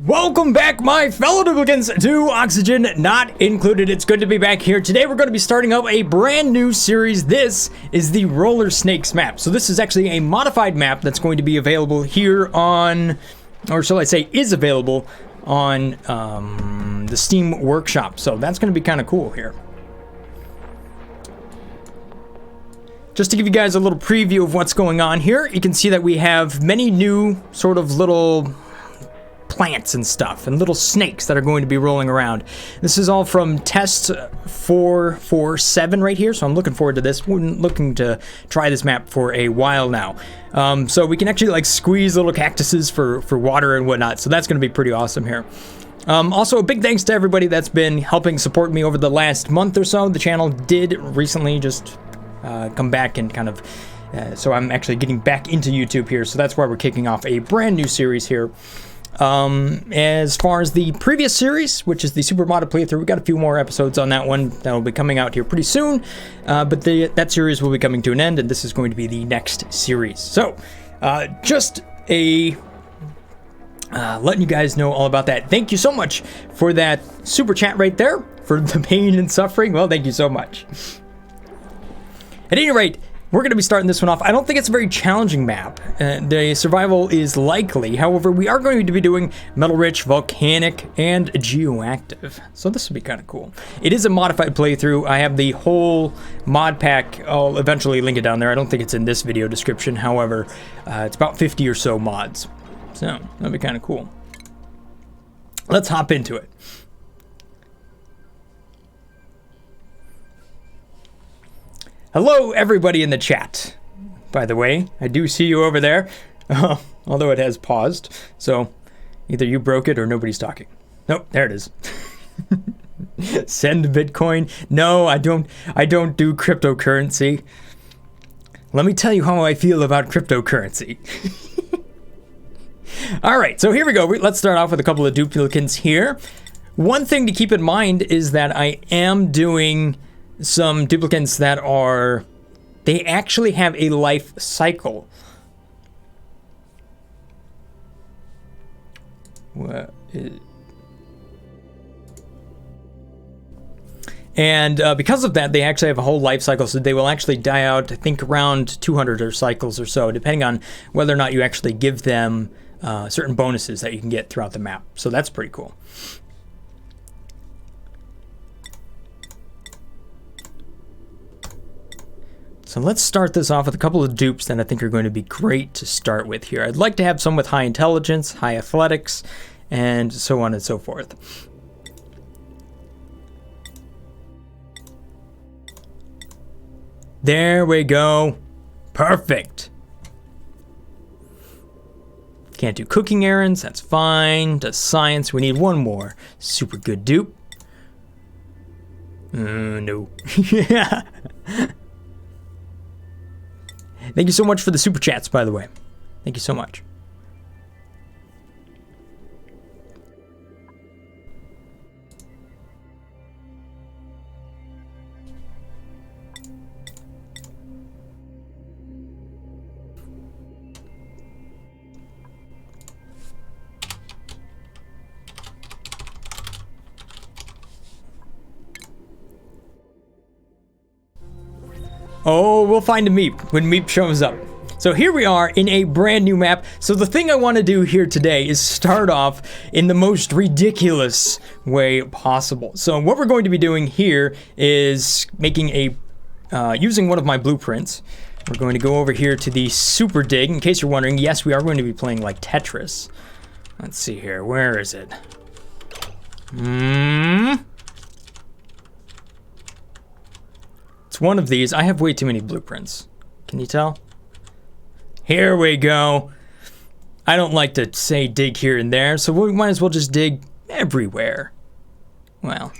Welcome back, my fellow duplicants, to Oxygen Not Included. It's good to be back here. Today we're going to be starting up a brand new series. This is the Roller Snakes map. So this is actually a modified map that's going to be available here on, or shall I say, is available on the Steam Workshop. So that's going to be kind of cool here. Just to give you guys a little preview of what's going on here, you can see that we have many new sort of little plants and stuff and little snakes that are going to be rolling around. This is all from test 447 right here, so I'm looking forward to this. We're looking to try this map for a while now. So we can actually like squeeze little cactuses for water and whatnot, so that's going to be pretty awesome here. Also, a big thanks to everybody that's been helping support me over the last month or so. The channel did recently just come back and kind of so I'm actually getting back into YouTube here, so that's why we're kicking off a brand new series here. As far as the previous series, which is the Super Modded playthrough, we got a few more episodes on that one that will be coming out here pretty soon, but that series will be coming to an end, and this is going to be the next series. So just a letting you guys know all about that. Thank you so much for that super chat right there, for the pain and suffering. Well, thank you so much. At any rate, we're going to be starting this one off. I don't think it's a very challenging map. The survival is likely. However, we are going to be doing metal rich, volcanic, and geoactive. So this will be kind of cool. It is a modified playthrough. I have the whole mod pack. I'll eventually link it down there. I don't think it's in this video description. However, it's about 50 or so mods. So that'll be kind of cool. Let's hop into it. Hello, everybody in the chat. By the way, I do see you over there, although it has paused. So either you broke it or nobody's talking. Nope, there it is. Send Bitcoin. No, I don't do cryptocurrency. Let me tell you how I feel about cryptocurrency. All right, so here we go. Let's start off with a couple of duplicants here. One thing to keep in mind is that I am doing some duplicants that are, they actually have a life cycle. And because of that, they actually have a whole life cycle, so they will actually die out, I think, around 200 or cycles or so, depending on whether or not you actually give them certain bonuses that you can get throughout the map. So that's pretty cool. So let's start this off with a couple of dupes that I think are going to be great to start with here. I'd like to have some with high intelligence, high athletics, and so on and so forth. There we go. Perfect. Can't do cooking errands, that's fine. Does science, we need one more. Super good dupe. No. Yeah. Thank you so much for the super chats, by the way. Thank you so much. Oh, we'll find a Meep when Meep shows up. So here we are in a brand new map. So the thing I want to do here today is start off in the most ridiculous way possible. So what we're going to be doing here is making a, using one of my blueprints. We're going to go over here to the super dig. In case you're wondering, yes, we are going to be playing like Tetris. Let's see here, where is it? It's one of these. I have way too many blueprints. Can you tell? Here we go. I don't like to say dig here and there, so we might as well just dig everywhere. Well,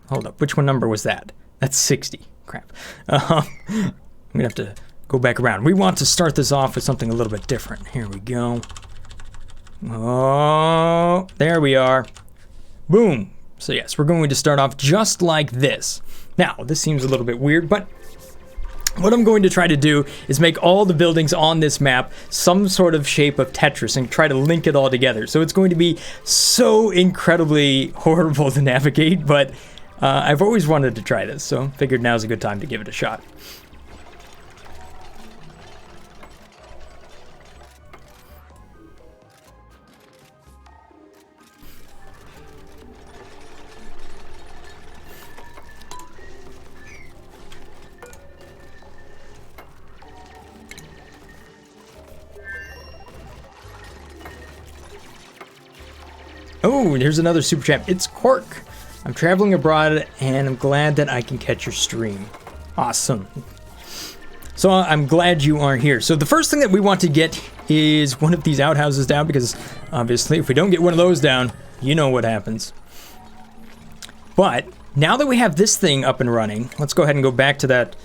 hold up. Which one number was that? That's 60. Crap. I'm gonna have to go back around. We want to start this off with something a little bit different. Here we go. Oh, there we are. Boom. So yes, we're going to start off just like this. Now, this seems a little bit weird, but What I'm going to try to do is make all the buildings on this map some sort of shape of Tetris and try to link it all together. So it's going to be so incredibly horrible to navigate, but I've always wanted to try this, so figured now's a good time to give it a shot. Oh, and here's another super chat. It's Cork. I'm traveling abroad, and I'm glad that I can catch your stream. Awesome. So I'm glad you are here. So the first thing that we want to get is one of these outhouses down, because obviously if we don't get one of those down, you know what happens. But now that we have this thing up and running, let's go ahead and go back to that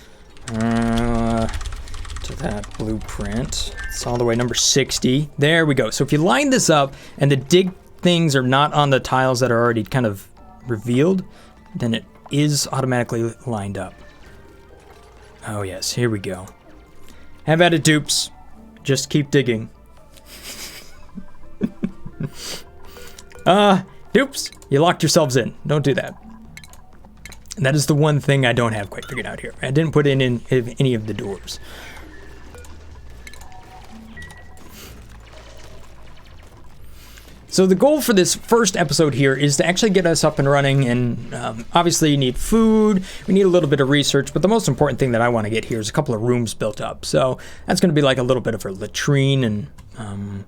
blueprint. It's all the way number 60. There we go. So if you line this up and the dig things are not on the tiles that are already kind of revealed, then it is automatically lined up. Oh yes, here we go. Have at it, dupes. Just keep digging. Dupes, you locked yourselves in. Don't do that. And that is the one thing I don't have quite figured out here. I didn't put in any of the doors. So the goal for this first episode here is to actually get us up and running, and obviously you need food, we need a little bit of research, but the most important thing that I want to get here is a couple of rooms built up. So that's going to be like a little bit of a latrine and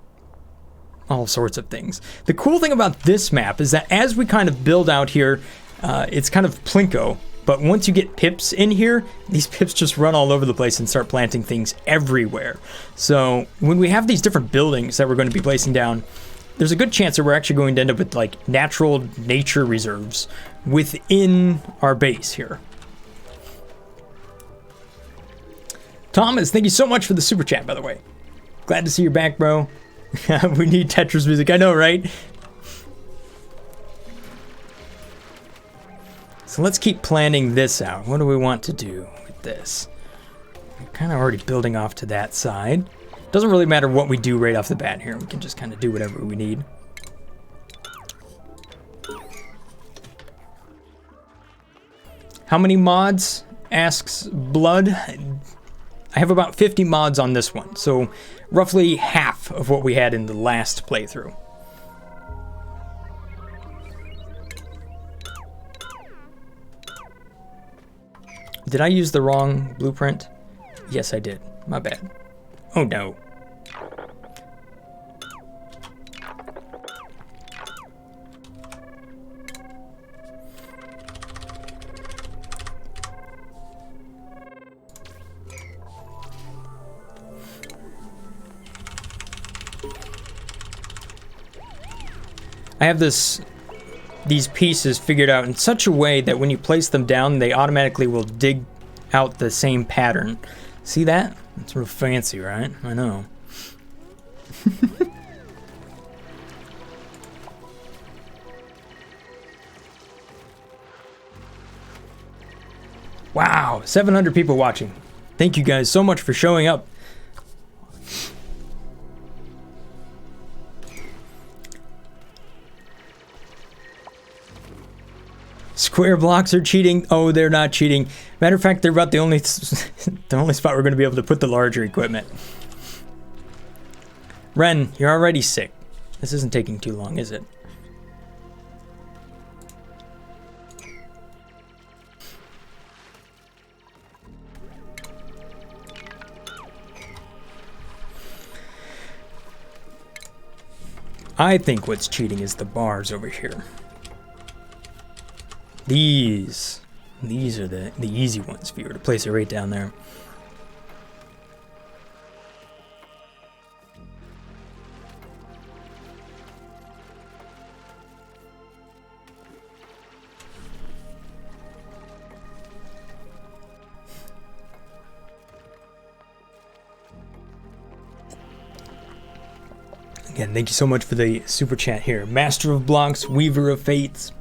all sorts of things. The cool thing about this map is that as we kind of build out here, it's kind of plinko, but once you get pips in here, these pips just run all over the place and start planting things everywhere. So when we have these different buildings that we're going to be placing down, there's a good chance that we're actually going to end up with like natural nature reserves within our base here. Thomas, thank you so much for the super chat, by the way. Glad to see you're back, bro. We need Tetris music, I know, right? So let's keep planning this out. What do we want to do with this? We're kind of already building off to that side. Doesn't really matter what we do right off the bat here. We can just kind of do whatever we need. How many mods? Asks Blood. I have about 50 mods on this one, so roughly half of what we had in the last playthrough. Did I use the wrong blueprint? Yes, I did. My bad. Oh no. I have these pieces figured out in such a way that when you place them down, they automatically will dig out the same pattern. See that? It's real fancy, right? I know. Wow, 700 people watching. Thank you guys so much for showing up. Square blocks are cheating. Oh, they're not cheating. Matter of fact, they're about the only spot we're going to be able to put the larger equipment. Ren, you're already sick. This isn't taking too long, is it? I think what's cheating is the bars over here. These are the easy ones if you were to place it right down there. Again, thank you so much for the super chat here. Master of Blocks, Weaver of Fates.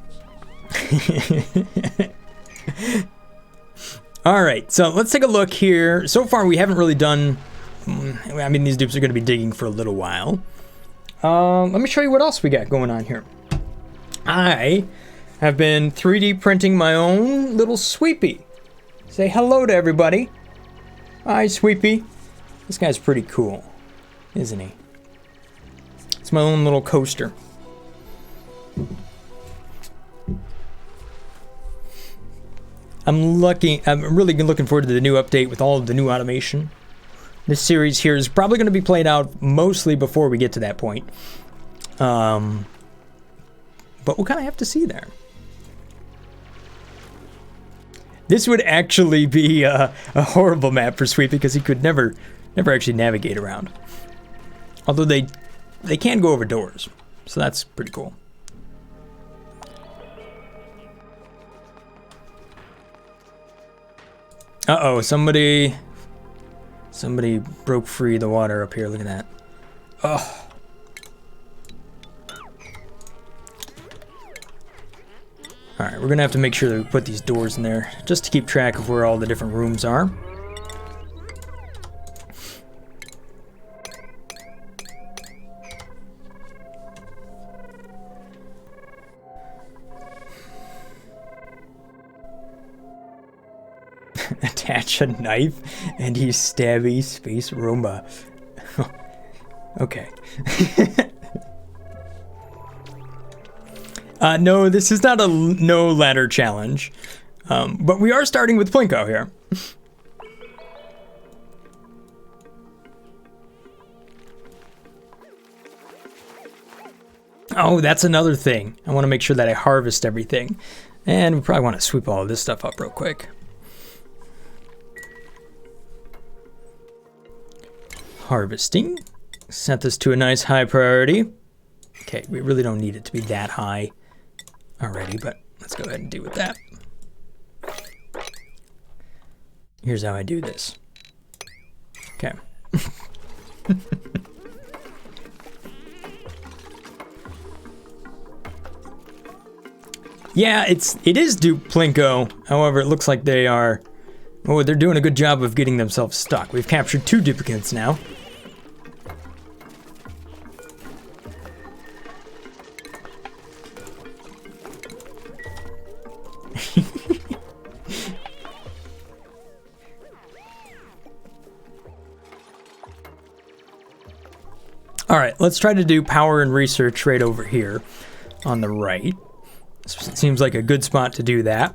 All right, so let's take a look here. So far, we haven't really done... I mean, these dupes are going to be digging for a little while. Let me show you what else we got going on here. I have been 3D printing my own little sweepy. Say hello to everybody. Hi, Sweepy. This guy's pretty cool, isn't he? It's my own little coaster. I'm really looking forward to the new update with all of the new automation. This series here is probably going to be played out mostly before we get to that point. But we'll kind of have to see there. This would actually be a horrible map for Sweep because he could never actually navigate around. Although they can go over doors, so that's pretty cool. Uh-oh, somebody broke free the water up here. Look at that. Oh. Alright, we're gonna have to make sure that we put these doors in there just to keep track of where all the different rooms are. Attach a knife and he's stabby space Roomba. Okay. No, this is not a no ladder challenge, but we are starting with Plinko here. Oh, that's another thing. I want to make sure that I harvest everything, and we probably want to sweep all of this stuff up real quick. Harvesting. Set this to a nice high priority. Okay, we really don't need it to be that high already, but let's go ahead and deal with that. Here's how I do this. Okay. Yeah, it is Duke Plinko. However, it looks like they are... Oh, they're doing a good job of getting themselves stuck. We've captured 2 duplicates now. All right, let's try to do power and research right over here on the right. This seems like a good spot to do that.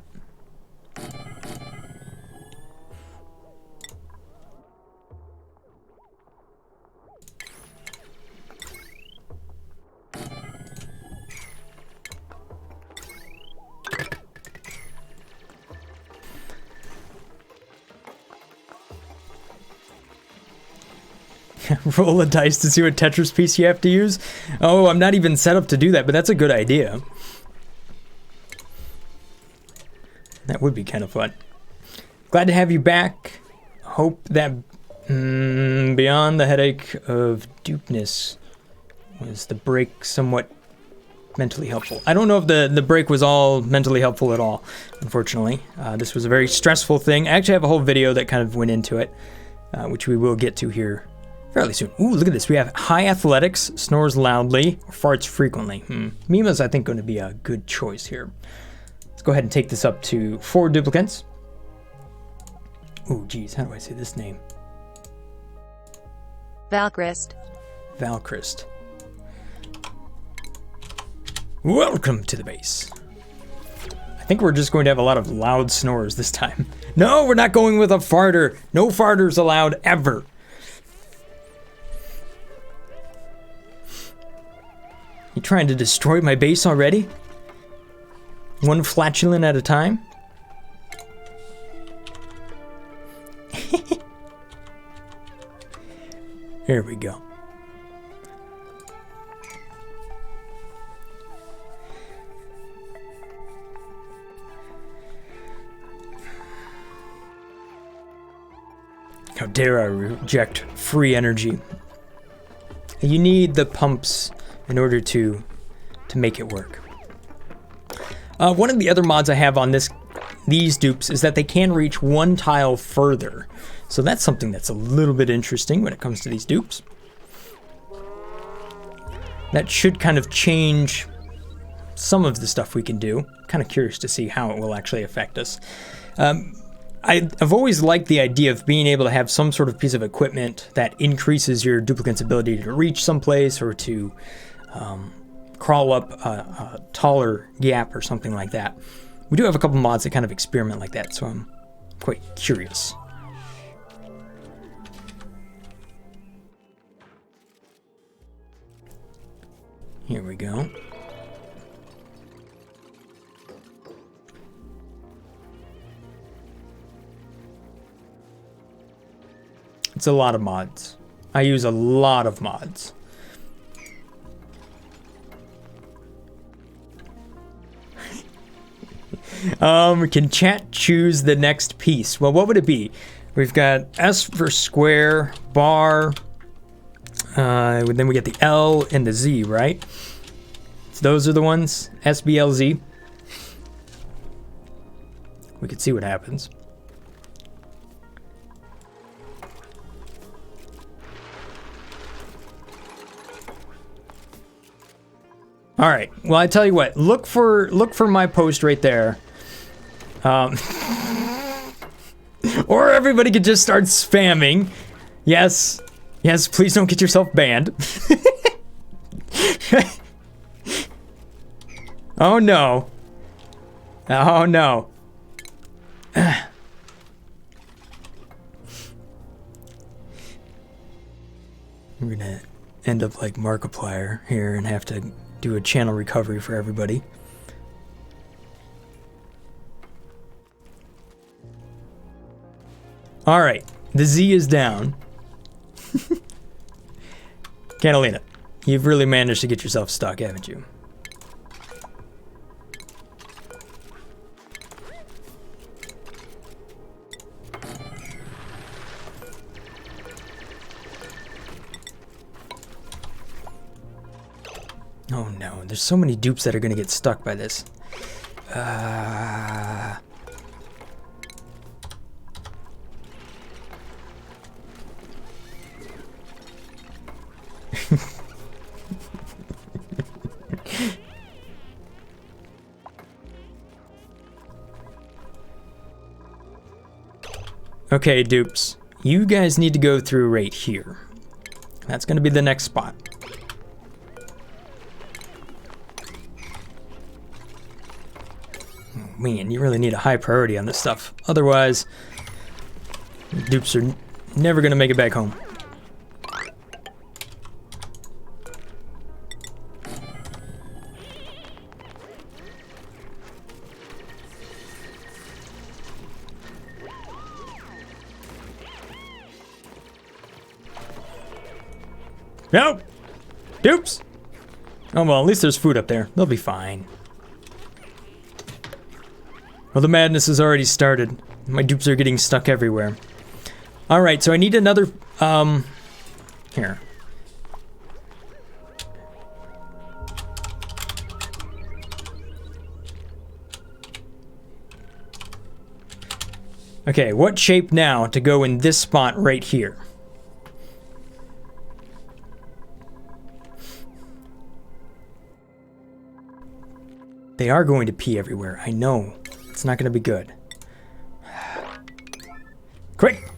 Roll a dice to see what Tetris piece you have to use. Oh, I'm not even set up to do that, but that's a good idea. That would be kind of fun. Glad to have you back. Hope that beyond the headache of dupeness was the break somewhat mentally helpful. I don't know if the break was all mentally helpful at all, unfortunately. This was a very stressful thing. I actually have a whole video that kind of went into it, which we will get to here fairly soon. Ooh, look at this. We have high athletics, snores loudly, farts frequently. Mima's, I think, going to be a good choice here. Let's go ahead and take this up to 4 duplicates. Ooh, geez, how do I say this name? Valchrist. Valchrist. Welcome to the base. I think we're just going to have a lot of loud snores this time. No, we're not going with a farter. No farters allowed ever. You trying to destroy my base already? One flatulent at a time? Here we go. How dare I reject free energy? You need the pumps in order to make it work. One of the other mods I have on this these dupes is that they can reach one tile further. So that's something that's a little bit interesting when it comes to these dupes. That should kind of change some of the stuff we can do. Kind of curious to see how it will actually affect us. I've always liked the idea of being able to have some sort of piece of equipment that increases your duplicant's ability to reach someplace or to crawl up a taller gap or something like that. We do have a couple mods that kind of experiment like that, so I'm quite curious. Here we go. It's a lot of mods. I use a lot of mods. Can chat choose the next piece? Well, what would it be? We've got S for square, bar, then we get the L and the Z, right? So those are the ones, S, B, L, Z. We could see what happens. All right. Well, I tell you what. Look for my post right there. Or everybody could just start spamming. Yes. Yes, please don't get yourself banned. Oh no. Oh no. We're gonna end up like Markiplier here and have to do a channel recovery for everybody. All right, the Z is down. Catalina, you've really managed to get yourself stuck, haven't you? Oh no, there's so many dupes that are gonna get stuck by this. Okay, dupes. You guys need to go through right here. That's gonna be the next spot. Man, you really need a high priority on this stuff. Otherwise, dupes are never gonna make it back home. Nope! Dupes! Oh well, at least there's food up there. They'll be fine. Well, the madness has already started. My dupes are getting stuck everywhere. Alright, so I need another, here. Okay, what shape now to go in this spot right here? They are going to pee everywhere, I know. It's not going to be good. Quick!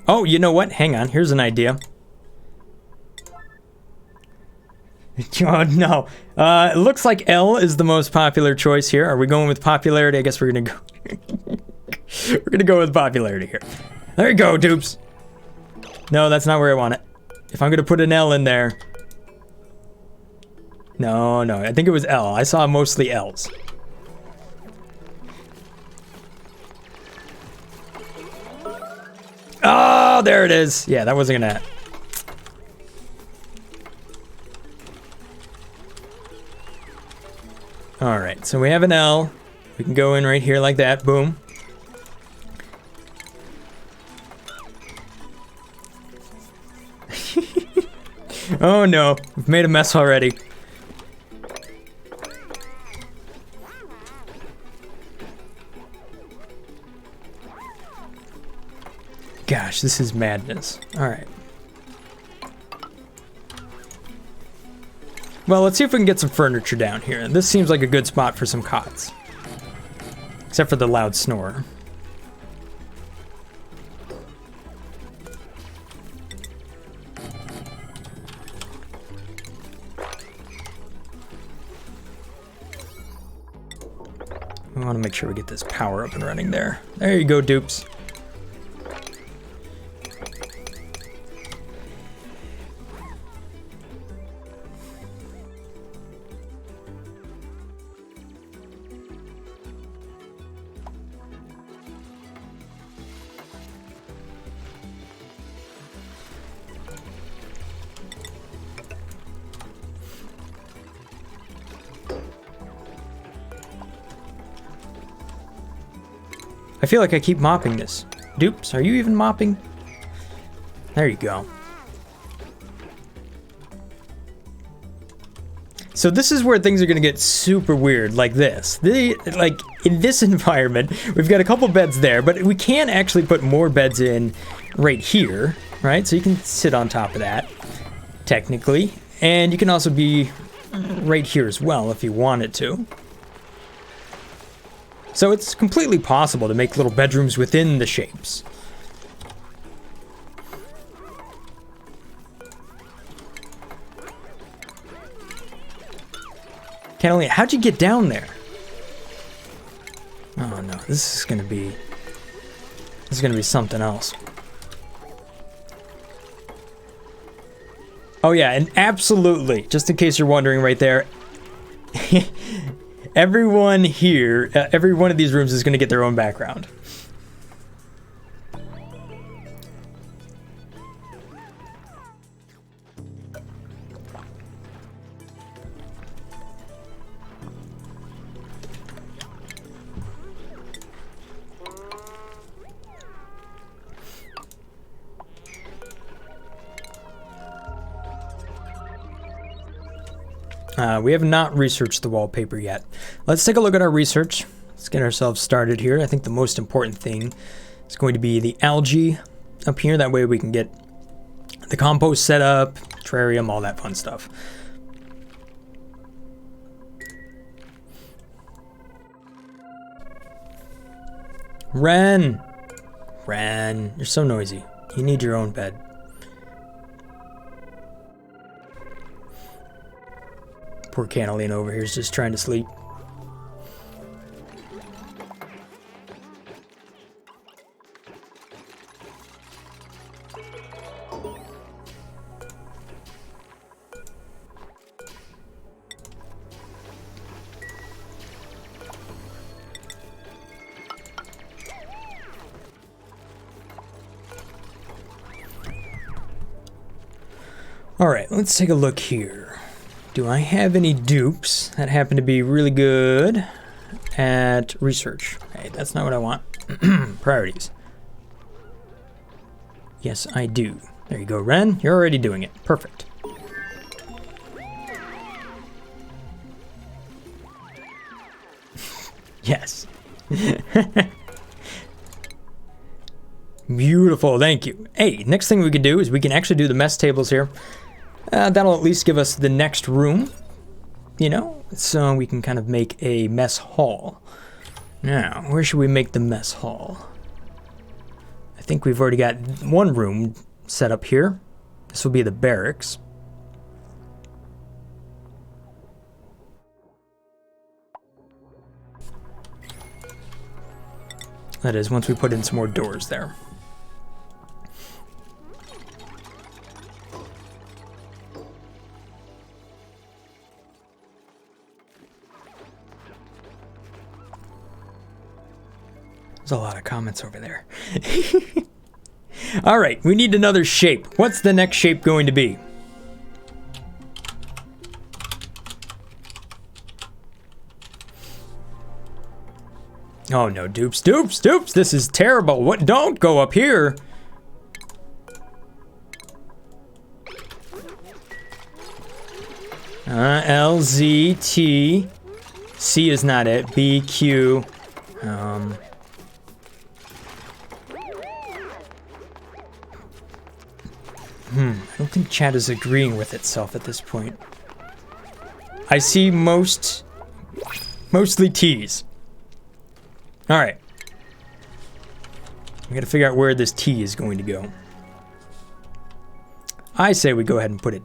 Oh, you know what? Hang on, here's an idea. Oh no. It looks like L is the most popular choice here. Are we going with popularity? I guess we're going to go... we're going to go with popularity here. There you go, dupes. No, that's not where I want it. If I'm going to put an L in there... No, no, I think it was L. I saw mostly L's. Oh, there it is. Yeah, that wasn't gonna... Alright, so we have an L. We can go in right here like that. Boom. Oh no, we've made a mess already. gosh, this is madness. All right. Well, let's see if we can get some furniture down here. This seems like a good spot for some cots. Except for the loud snore. We want to make sure we get this power up and running there. There you go, dupes. I feel like I keep mopping this. Dupes, are you even mopping? There you go. So this is where things are gonna get super weird, like this. Like, in this environment, we've got a couple beds there, but we can actually put more beds in right here, right? So you can sit on top of that, technically. And you can also be right here as well if you wanted to. So it's completely possible to make little bedrooms within the shapes. Catalina, how'd you get down there? Oh no, this is gonna be something else. Oh yeah, and absolutely, just in case you're wondering right there, everyone here, every one of these rooms is going to get their own background. We have not researched the wallpaper yet. Let's take a look at our research. Let's get ourselves started here. I think the most important thing is going to be the algae up here. That way we can get the compost set up, terrarium, all that fun stuff. Ren! Ren, you're so noisy. You need your own bed. Poor Catalina over here is just trying to sleep. All right, let's take a look here. Do I have any dupes that happen to be really good at research? Hey, that's not what I want. Priorities. Yes, I do. There you go, Ren. You're already doing it. Perfect. Yes. Beautiful, thank you. Hey, next thing we can do is we can actually do the mess tables here. That'll at least give us the next room, you know, so we can kind of make a mess hall. Now, where should we make the mess hall? I think we've already got one room set up here. This will be the barracks. That is, once we put in some more doors there. There's a lot of comments over there. All right, we need another shape. What's the next shape going to be? Oh no, dupes, dupes, dupes. This is terrible. What? Don't go up here. L, Z, T. C is not it. B, Q. I don't think chat is agreeing with itself at this point. I see mostly T's. All right. We got to figure out where this T is going to go. I say we go ahead and put it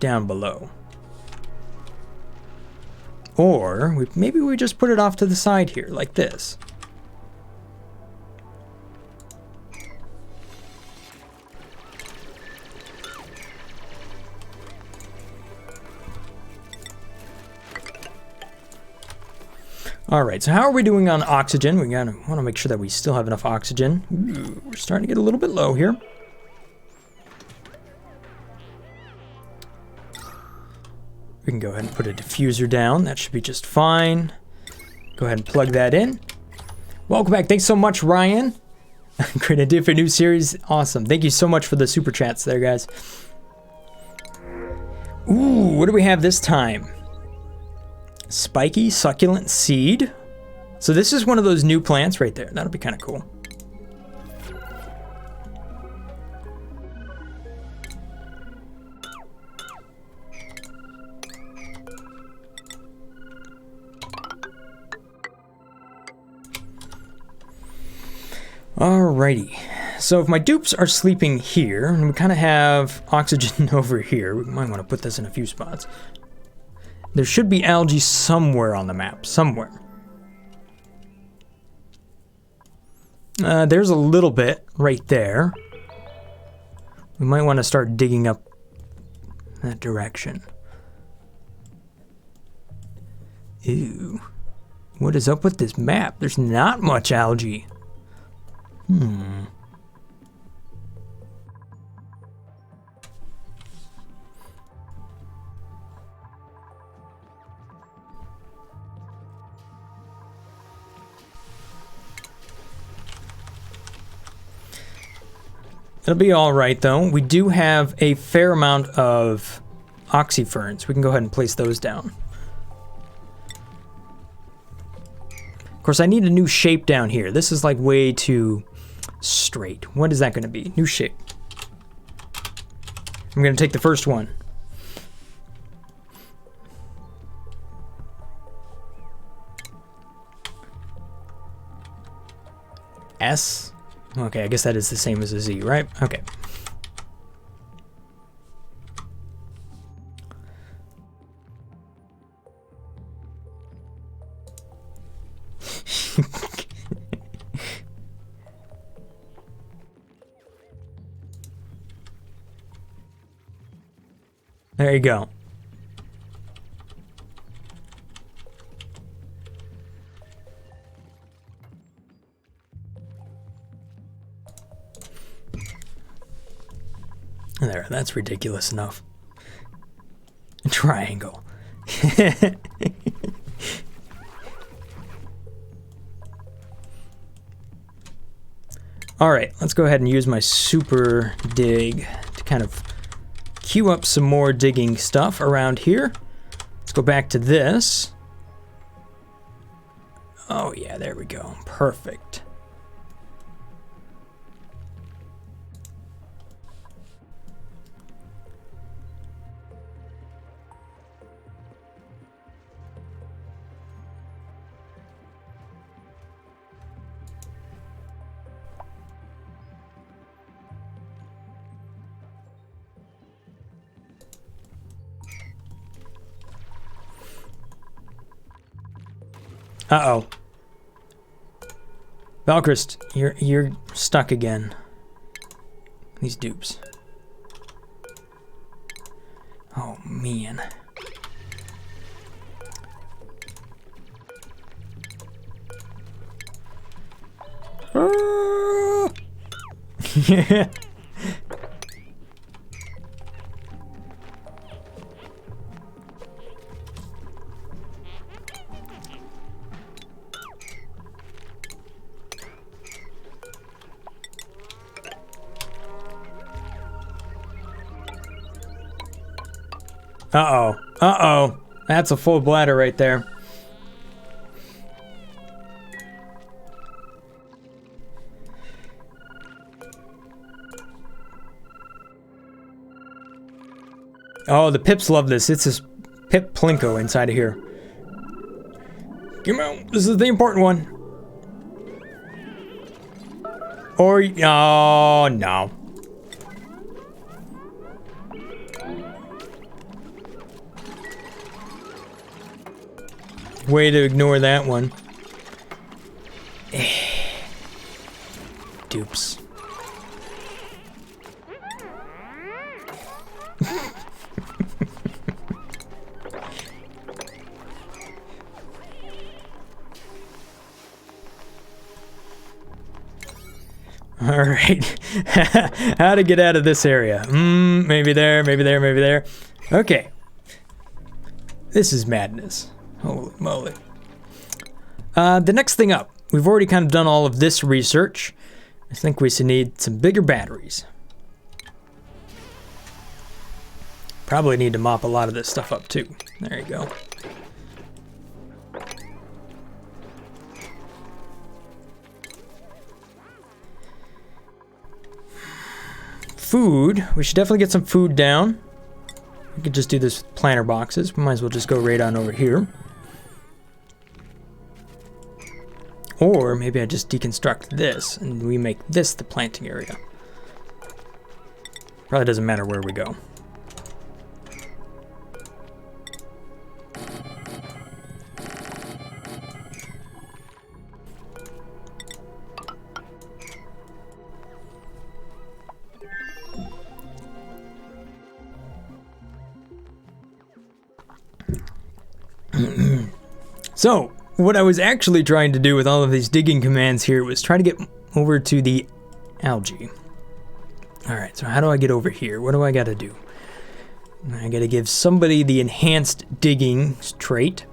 down below. Or maybe we just put it off to the side here, like this. All right, so how are we doing on oxygen? We want to make sure that we still have enough oxygen. Ooh, we're starting to get a little bit low here. We can go ahead and put a diffuser down. That should be just fine. Go ahead and plug that in. Welcome back. Thanks so much, Ryan. Great idea for a new series. Awesome. Thank you so much for the super chats there, guys. Ooh, what do we have this time? Spiky succulent seed. So this is one of those new plants right there. That'll be kind of cool. Alrighty. So if my dupes are sleeping here, and we kind of have oxygen over here, we might want to put this in a few spots. There should be algae somewhere on the map, somewhere. There's a little bit right there. We might want to start digging up that direction. Ew. What is up with this map? There's not much algae. It'll be all right, though. We do have a fair amount of oxyferns. We can go ahead and place those down. Of course, I need a new shape down here. This is like way too straight. What is that going to be? New shape. I'm going to take the first one. S. Okay, I guess that is the same as a Z, right? Okay. There you go. There, that's ridiculous enough. A triangle. All right, let's go ahead and use my super dig to kind of queue up some more digging stuff around here. Let's go back to this. Oh yeah, there we go. Perfect. Uh-oh. Valkrist, you're stuck again. These dupes. Oh, man. Yeah. Uh-oh. Uh-oh. That's a full bladder right there. Oh, the pips love this. It's this pip plinko inside of here. Come on. This is the important one. Or, oh, no. Way to ignore that one. Dupes. All right. How to get out of this area? Maybe there, maybe there, maybe there. Okay. This is madness. Holy moly. The next thing up. We've already kind of done all of this research. I think we need some bigger batteries. Probably need to mop a lot of this stuff up too. There you go. Food. We should definitely get some food down. We could just do this with planter boxes. We might as well just go right on over here. Or maybe I just deconstruct this and we make this the planting area. Probably doesn't matter where we go. So, what I was actually trying to do with all of these digging commands here was try to get over to the algae. Alright, so how do I get over here? What do I gotta do? I gotta give somebody the enhanced digging trait.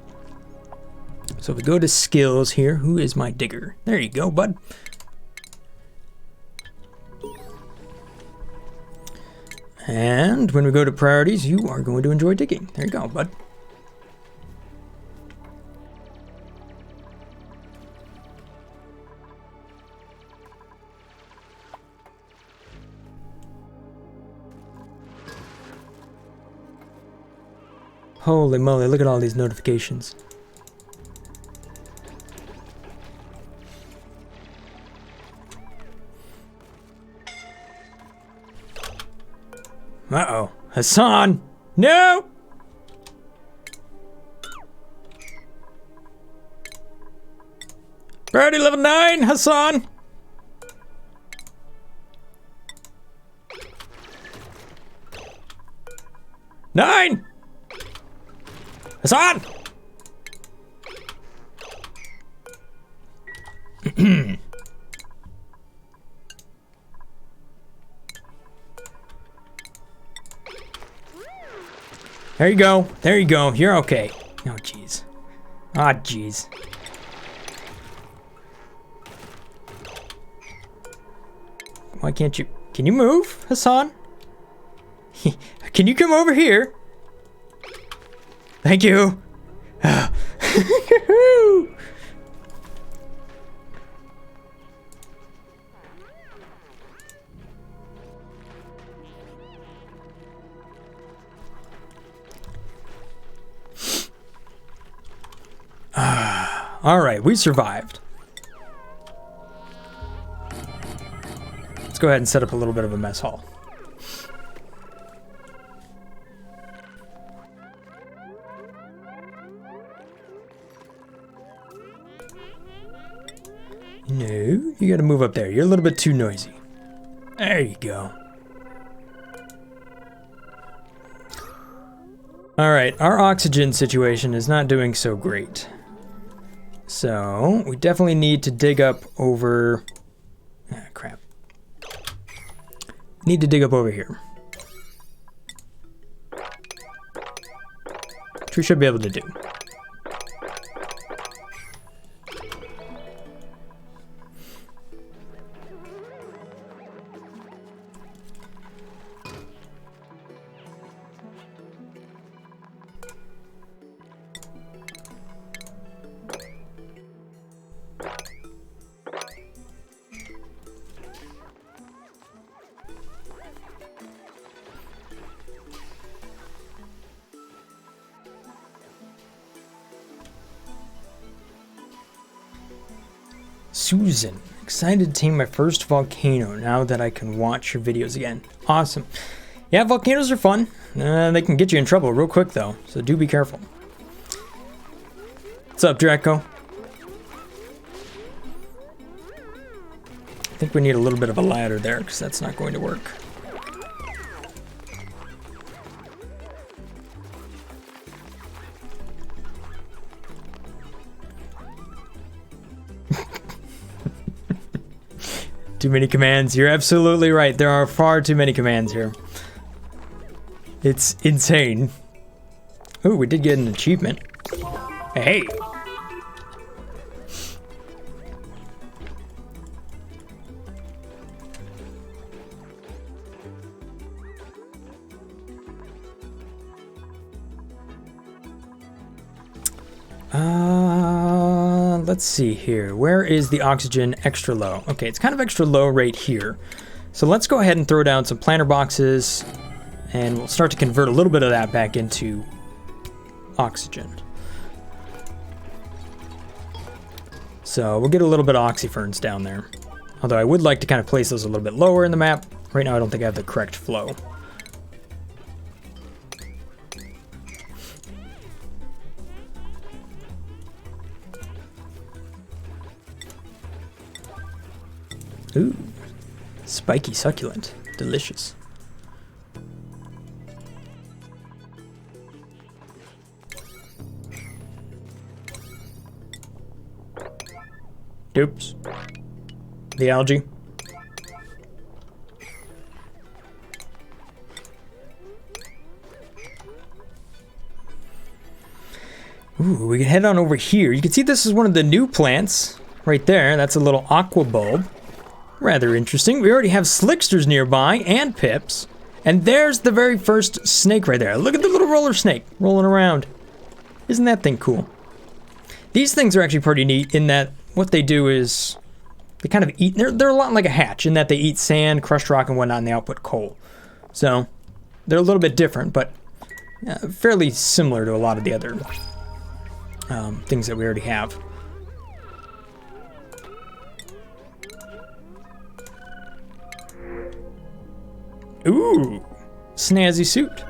So if we go to skills here, who is my digger? There you go, bud. And when we go to priorities, you are going to enjoy digging. There you go, bud. Holy moly, look at all these notifications. Uh-oh. Hassan! No! Priority level 9, Hassan! Nine! Hassan! There you go. There you go. You're okay. Oh, jeez. Ah, jeez. Why can't you... Can you move, Hassan? Can you come over here? Thank you. All right, we survived. Let's go ahead and set up a little bit of a mess hall. No, you gotta move up there. You're a little bit too noisy. There you go. Alright, our oxygen situation is not doing so great. So, we definitely need to dig up over... Ah, crap. Need to dig up over here. Which we should be able to do. Susan. Excited to tame my first volcano now that I can watch your videos again. Awesome. Yeah, volcanoes are fun. They can get you in trouble real quick though, so do be careful. What's up, Draco? I think we need a little bit of a ladder there because that's not going to work. Too many commands. You're absolutely right. There are far too many commands here. It's insane. Ooh, we did get an achievement. Hey. Let's see here. Where is the oxygen extra low? Okay, it's kind of extra low right here. So let's go ahead and throw down some planter boxes and we'll start to convert a little bit of that back into oxygen. So we'll get a little bit of oxyferns down there. Although I would like to kind of place those a little bit lower in the map. Right now I don't think I have the correct flow. Ooh, spiky succulent, delicious. Oops, the algae. Ooh, we can head on over here. You can see this is one of the new plants right there. That's a little aqua bulb. Rather interesting. We already have slicksters nearby and pips. And there's the very first snake right there. Look at the little roller snake rolling around. Isn't that thing cool? These things are actually pretty neat in that what they do is they kind of eat, they're a lot like a hatch in that they eat sand, crushed rock and whatnot and they output coal. So they're a little bit different, but fairly similar to a lot of the other things that we already have. Ooh, snazzy suit.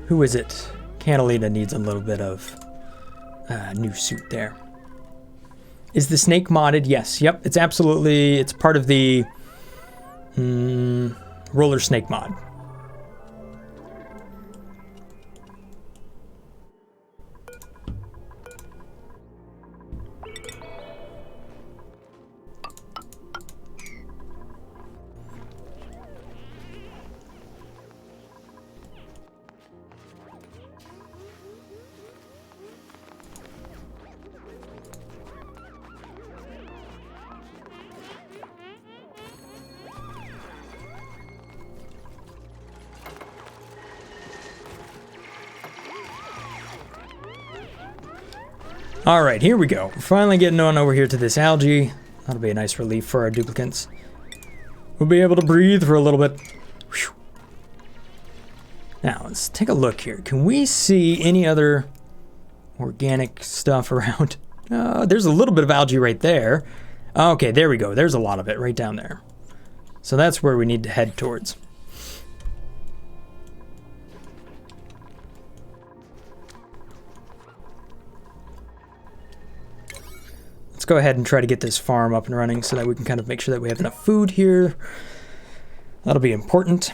Who is it? Catalina needs a little bit of new suit there. Is the snake modded? Yes. Yep. It's absolutely. It's part of the roller snake mod. All right, here we go. We're finally getting on over here to this algae. That'll be a nice relief for our duplicants. We'll be able to breathe for a little bit. Whew. Now, let's take a look here. Can we see any other organic stuff around? There's a little bit of algae right there. Okay, there we go. There's a lot of it right down there. So that's where we need to head towards. Let's go ahead and try to get this farm up and running so that we can kind of make sure that we have enough food here. That'll be important.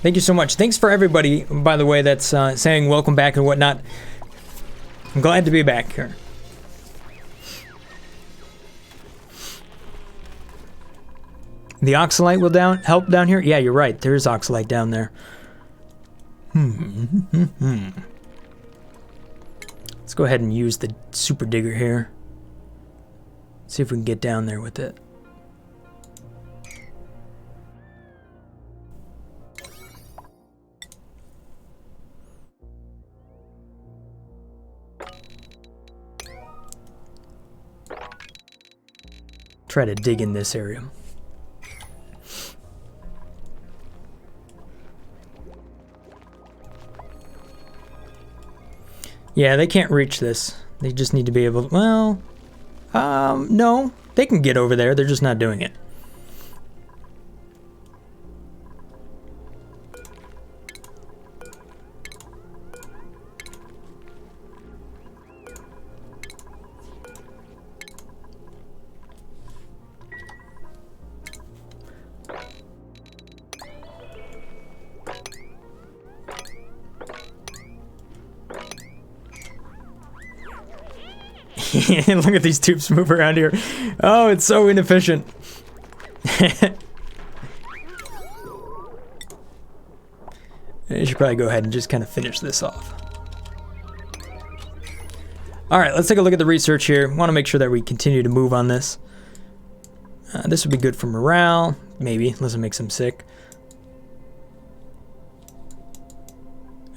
Thank you so much. Thanks for everybody, by the way, that's saying welcome back and whatnot. I'm glad to be back here. The oxalite will help down here? Yeah, you're right. There is oxalite down there. Let's go ahead and use the super digger here. See if we can get down there with it. Try to dig in this area. Yeah, they can't reach this. They just need to be able to, well, no, they can get over there. They're just not doing it. Look at these tubes move around here. Oh, it's so inefficient. I should probably go ahead and just kind of finish this off. All right, let's take a look at the research here. Want to make sure that we continue to move on this. This would be good for morale, maybe, unless it makes them sick.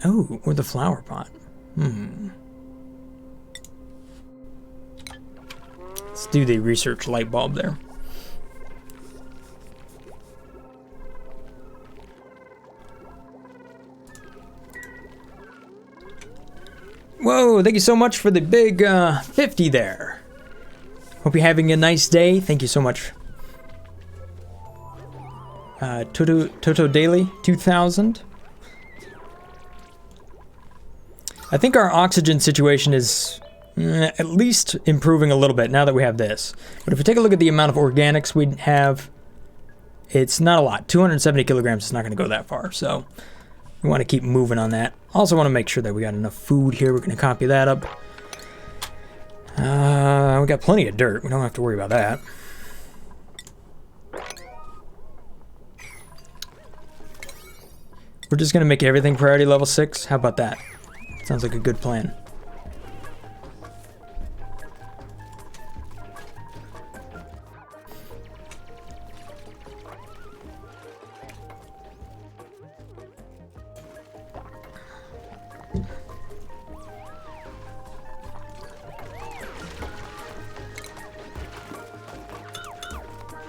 Oh, or the flower pot. Let's do the research light bulb there. Whoa, thank you so much for the big 50 there. Hope you're having a nice day. Thank you so much. Toto Daily 2000. I think our oxygen situation is at least improving a little bit now that we have this. But if we take a look at the amount of organics we have, it's not a lot. 270 kilograms is not going to go that far, so we want to keep moving on that. Also want to make sure that we got enough food here. We're going to copy that up. We got plenty of dirt. We don't have to worry about that. We're just going to make everything priority level 6. How about that? Sounds like a good plan.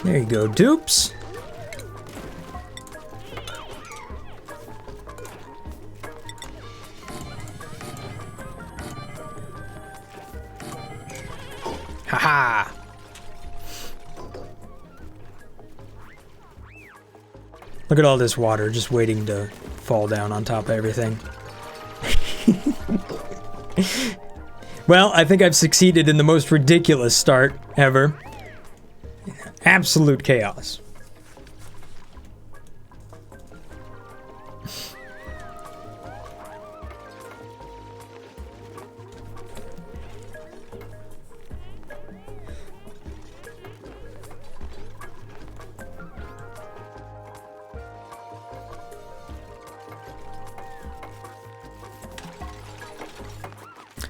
There you go, dupes. Haha. Look at all this water just waiting to fall down on top of everything. Well, I think I've succeeded in the most ridiculous start ever. Absolute chaos.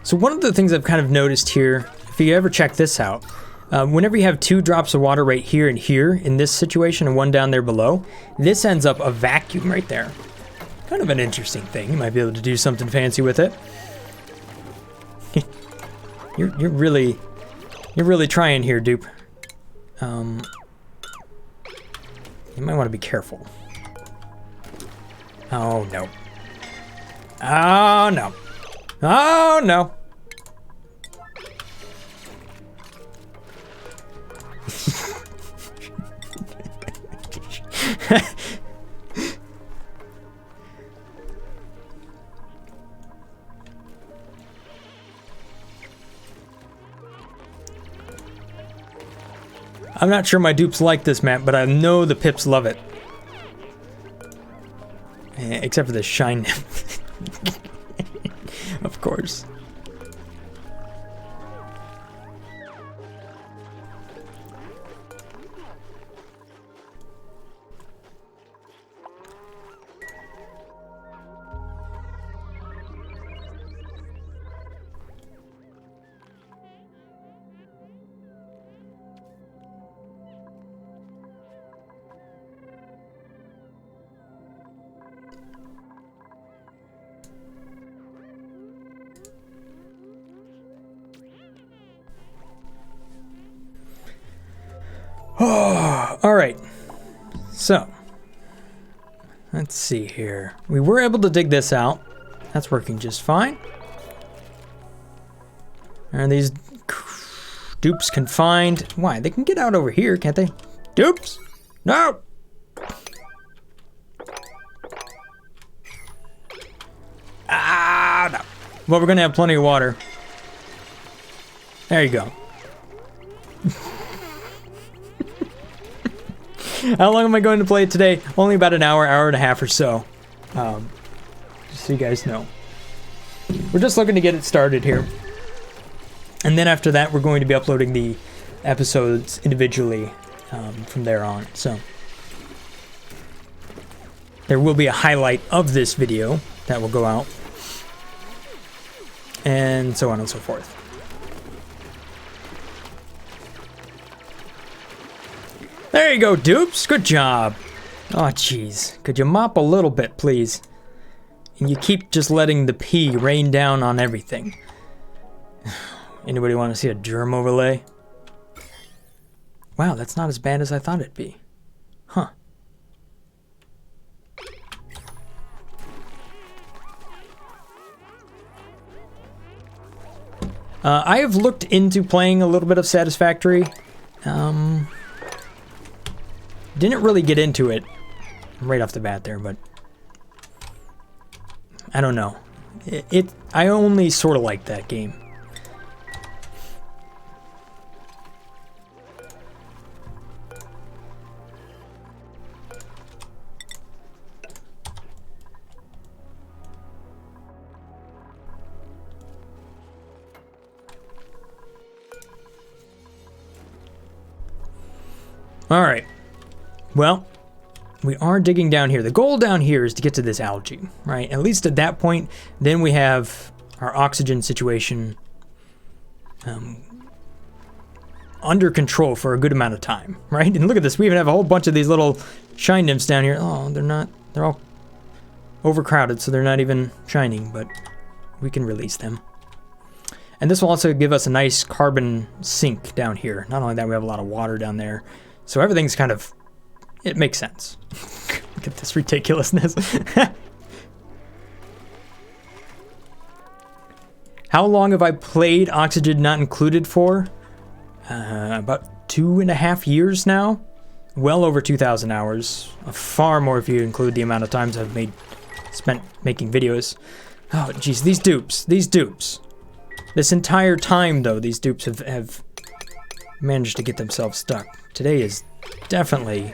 So one of the things I've kind of noticed here, if you ever check this out, whenever you have 2 drops of water right here and here in this situation and 1 down there below, this ends up a vacuum right there. Kind of an interesting thing. You might be able to do something fancy with it. You're really trying here, dupe. You might want to be careful. Oh no. Oh no. Oh no. I'm not sure my dupes like this map, but I know the pips love it. Except for the shine. Of course. Oh, all right. So, let's see here. We were able to dig this out. That's working just fine. Are these dupes confined? Why? They can get out over here, can't they? Dupes! No! Ah, no. Well, we're gonna have plenty of water. There you go. How long am I going to play it today? Only about an hour, hour and a half or so. Just so you guys know. We're just looking to get it started here. And then after that, we're going to be uploading the episodes individually from there on. So there will be a highlight of this video that will go out. And so on and so forth. There you go, dupes. Good job. Oh, jeez. Could you mop a little bit, please? And you keep just letting the pee rain down on everything. Anybody want to see a germ overlay? Wow, that's not as bad as I thought it'd be. Huh. I have looked into playing a little bit of Satisfactory. Didn't really get into it right off the bat there, but I don't know. I only sort of like that game. All right. Well, we are digging down here. The goal down here is to get to this algae, right? At least at that point, then we have our oxygen situation under control for a good amount of time, right? And look at this. We even have a whole bunch of these little shine nymphs down here. Oh, they're all overcrowded, so they're not even shining, but we can release them. And this will also give us a nice carbon sink down here. Not only that, we have a lot of water down there. So everything's kind of, it makes sense. Look at this ridiculousness. How long have I played Oxygen Not Included for? About 2.5 years now. Well over 2,000 hours. Far more if you include the amount of times I've spent making videos. Oh, geez, these dupes. This entire time, though, these dupes have managed to get themselves stuck. Today is definitely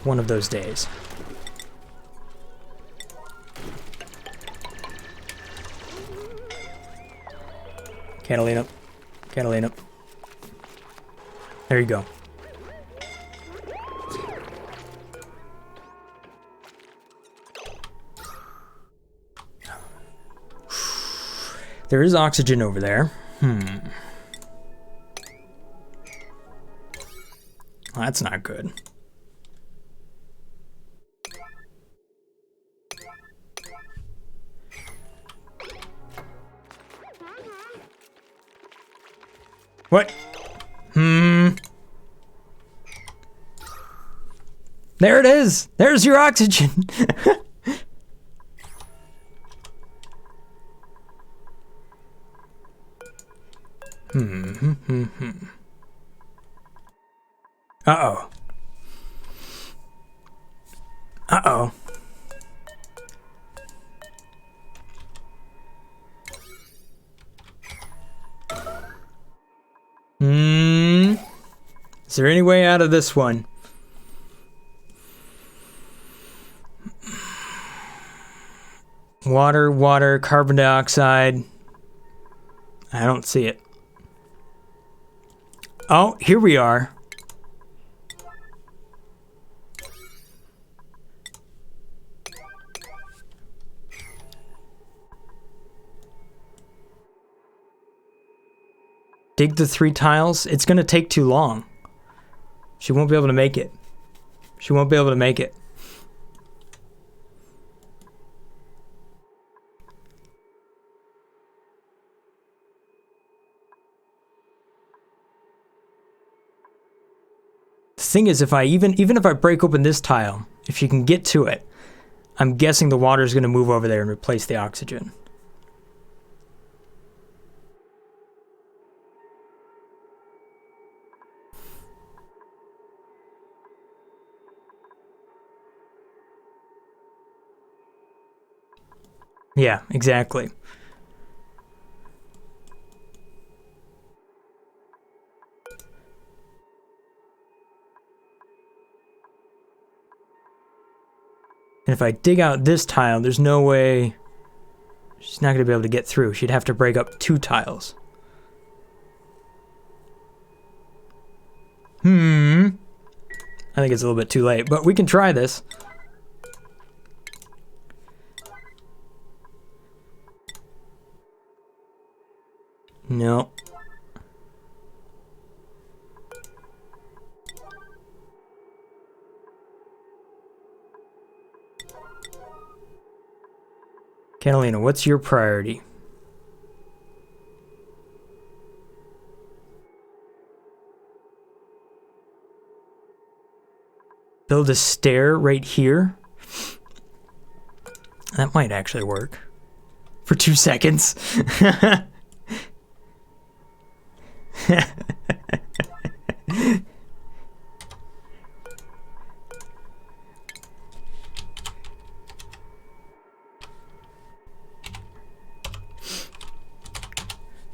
one of those days. Catalina. Catalina. There you go. There is oxygen over there. Well, that's not good. What? There it is. There's your oxygen. Uh-oh. Uh-oh. Is there any way out of this one? Water, carbon dioxide. I don't see it. Oh, here we are. Dig the 3 tiles. It's going to take too long. She won't be able to make it. She won't be able to make it. The thing is, if I even if I break open this tile, if she can get to it, I'm guessing the water is going to move over there and replace the oxygen. Yeah, exactly. And if I dig out this tile, there's no way she's not going to be able to get through. She'd have to break up 2 tiles. I think it's a little bit too late, but we can try this. No. Catalina, what's your priority? Build a stair right here. That might actually work. For 2 seconds.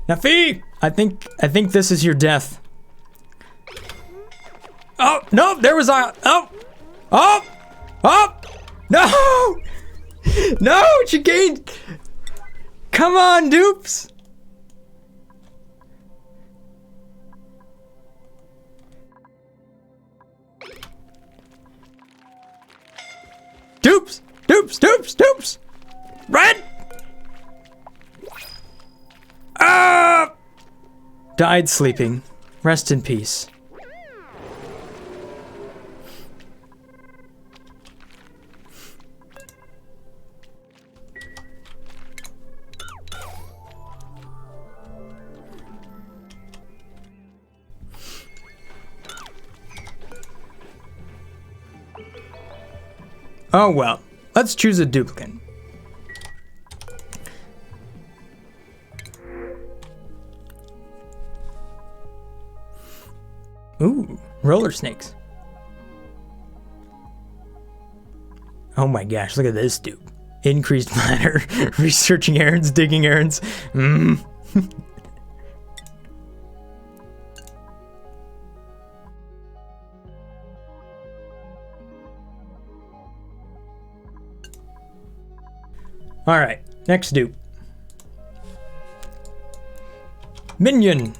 Nafi! I think this is your death. Oh, no, there was a... Oh! Oh! Oh! No! No, she gained... Come on, dupes! Dupes! Dupes! Dupes! Dupes! Red! Ah! Died sleeping. Rest in peace. Oh well, let's choose a duplicate. Ooh, roller snakes. Oh my gosh, look at this dupe. Increased matter, researching errands, digging errands. Alright, next dupe. Minion,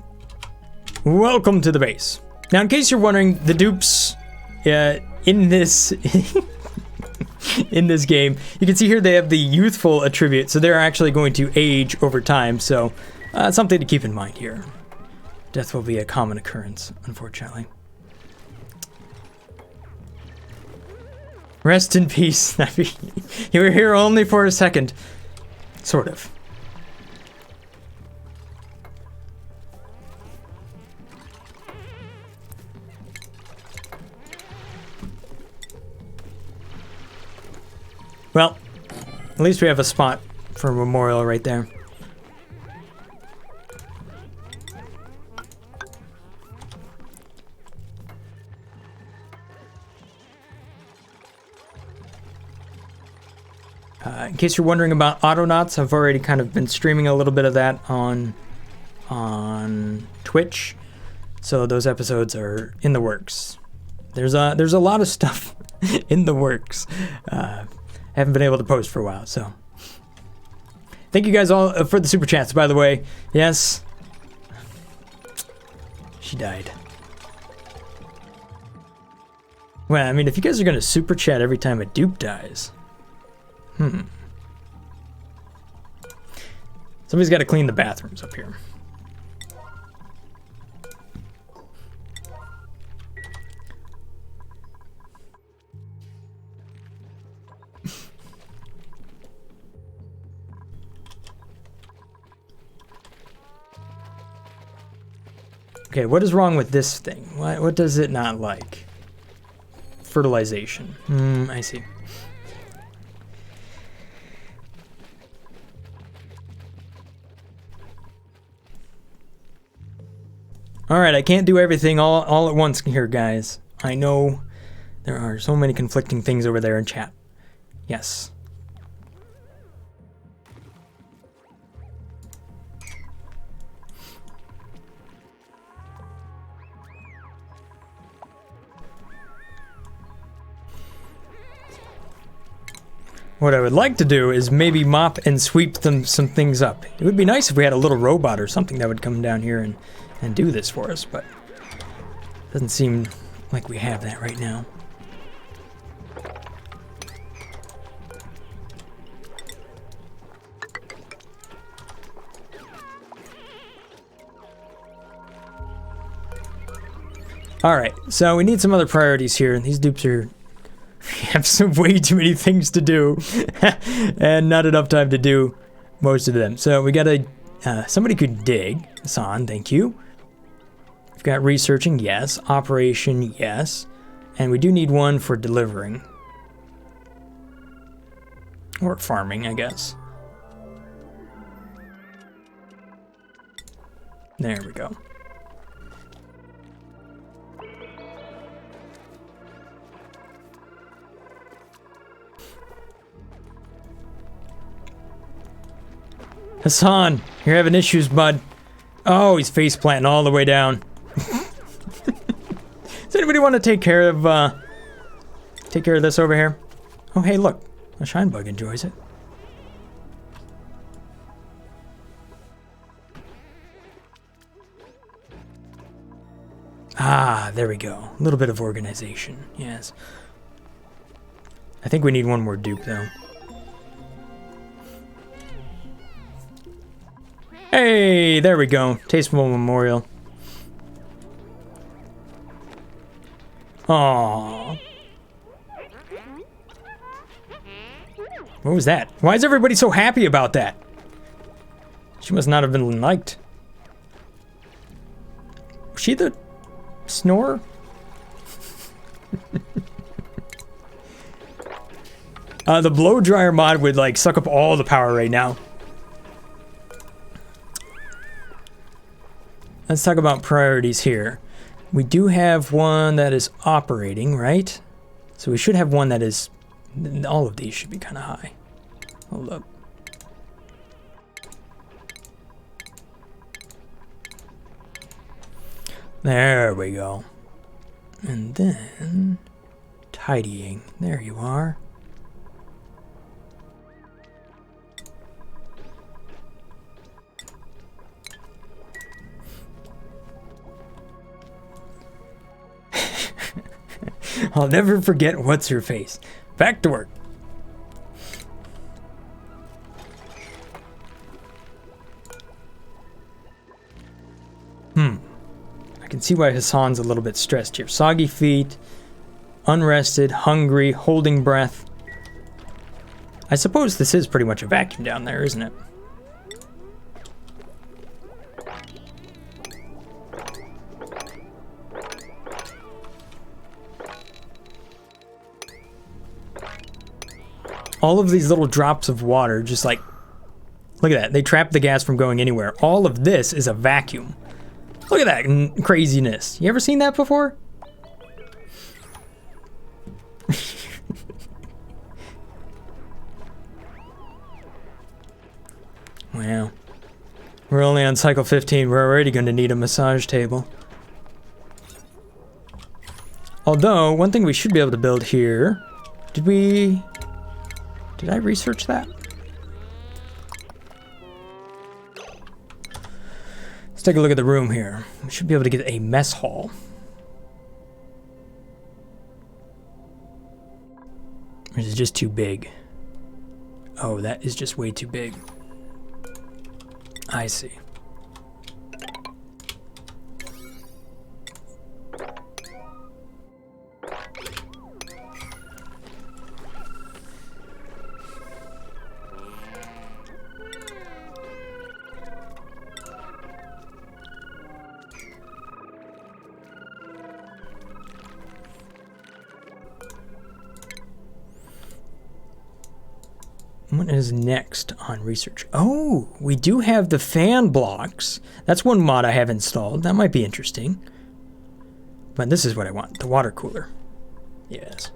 welcome to the base. Now, in case you're wondering, the dupes in this in this game, you can see here they have the youthful attribute, so they're actually going to age over time, so something to keep in mind here. Death will be a common occurrence, unfortunately. Rest in peace, Nappy. You were here only for a second. Sort of. Well, at least we have a spot for a memorial right there. In case you're wondering about Autonauts, I've already kind of been streaming a little bit of that on Twitch, so those episodes are in the works. There's a lot of stuff in the works. I haven't been able to post for a while, so thank you guys all for the super chats. By the way, yes, she died. Well, I mean, if you guys are gonna super chat every time a dupe dies. Somebody's got to clean the bathrooms up here. Okay, what is wrong with this thing? What does it not like? Fertilization. I see. Alright, I can't do everything all at once here, guys. I know there are so many conflicting things over there in chat. Yes. What I would like to do is maybe mop and sweep some things up. It would be nice if we had a little robot or something that would come down here and do this for us, but it doesn't seem like we have that right now. Alright, so we need some other priorities here. These dupes have some way too many things to do and not enough time to do most of them. So we gotta, somebody could dig. Hassan, thank you. We've got researching, yes. Operation, yes. And we do need one for delivering. Or farming, I guess. There we go. Hassan, you're having issues, bud. Oh, he's face planting all the way down. Does anybody want to take care of this over here? Oh, hey, look. A shine bug enjoys it. Ah, there we go. A little bit of organization, yes. I think we need one more dupe, though. Hey, there we go. Tasteful memorial. Aww. What was that? Why is everybody so happy about that? She must not have been liked. Was she the snorer? The blow dryer mod would like suck up all the power right now. Let's talk about priorities here. We do have one that is operating, right? So we should have one that is... All of these should be kind of high. Hold up. There we go. And then... Tidying. There you are. I'll never forget what's her face. Back to work. I can see why Hassan's a little bit stressed here. Soggy feet, unrested, hungry, holding breath. I suppose this is pretty much a vacuum down there, isn't it? All of these little drops of water, just like, look at that. They trap the gas from going anywhere. All of this is a vacuum. Look at that craziness. You ever seen that before? Wow. We're only on cycle 15. We're already going to need a massage table. Although, one thing we should be able to build here... Did I research that? Let's take a look at the room here. We should be able to get a mess hall. Or is it just too big? Oh, that is just way too big. I see. What is next on research? Oh, we do have the fan blocks. That's one mod I have installed. That might be interesting. But this is what I want, the water cooler. Yes.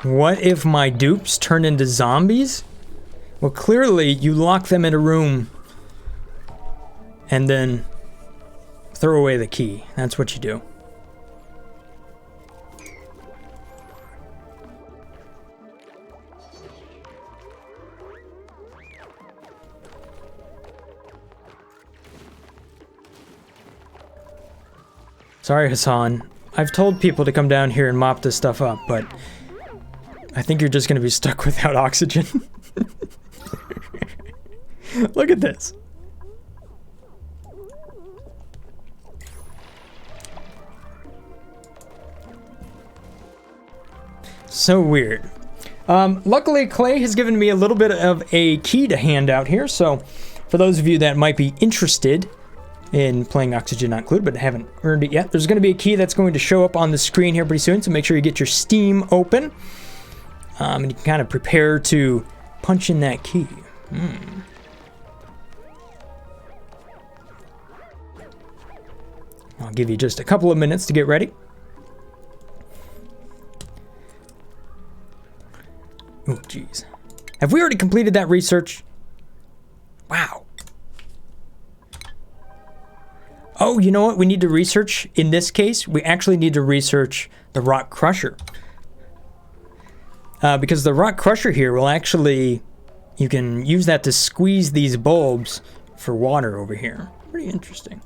What if my dupes turn into zombies? Well, clearly you lock them in a room and then throw away the key. That's what you do. Sorry, Hassan. I've told people to come down here and mop this stuff up, but I think you're just going to be stuck without oxygen. Look at this. So weird. Luckily, Clay has given me a little bit of a key to hand out here, so for those of you that might be interested in playing Oxygen Not Included but haven't earned it yet, there's going to be a key that's going to show up on the screen here pretty soon, so make sure you get your Steam open. And you can kind of prepare to punch in that key. I'll give you just a couple of minutes to get ready. Oh, geez. Have we already completed that research? Wow. Oh, you know what we need to research in this case? We actually need to research the rock crusher. Because the rock crusher here will actually, you can use that to squeeze these bulbs for water over here. Pretty interesting.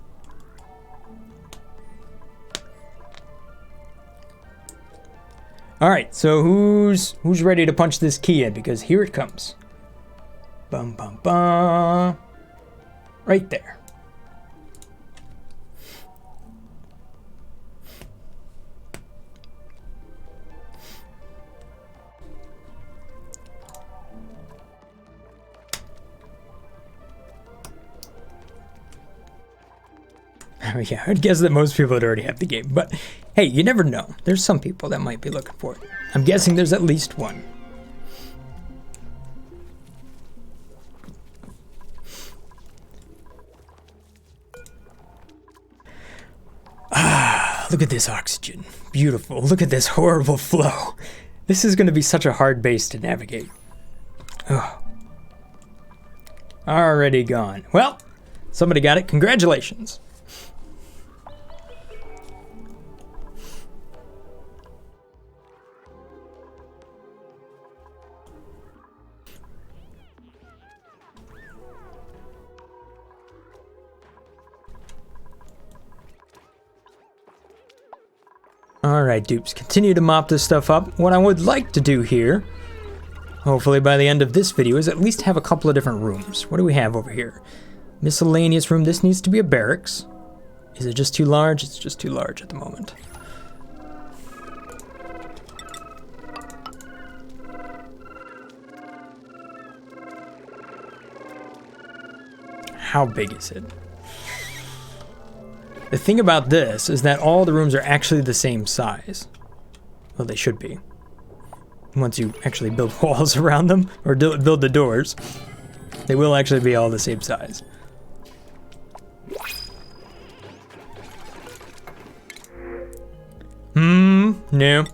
All right, so who's ready to punch this key in? Because here it comes. Bum, bum, bum. Right there. Oh yeah, I'd guess that most people would already have the game, but hey, you never know. There's some people that might be looking for it. I'm guessing there's at least one. Ah, look at this oxygen. Beautiful. Look at this horrible flow. This is going to be such a hard base to navigate. Oh. Already gone. Well, somebody got it. Congratulations. Alright, dupes, continue to mop this stuff up. What I would like to do here, hopefully by the end of this video, is at least have a couple of different rooms. What do we have over here? Miscellaneous room. This needs to be a barracks. Is it just too large? It's just too large at the moment. How big is it? The thing about this is that all the rooms are actually the same size. Well, they should be. Once you actually build walls around them, or build the doors, they will actually be all the same size. No.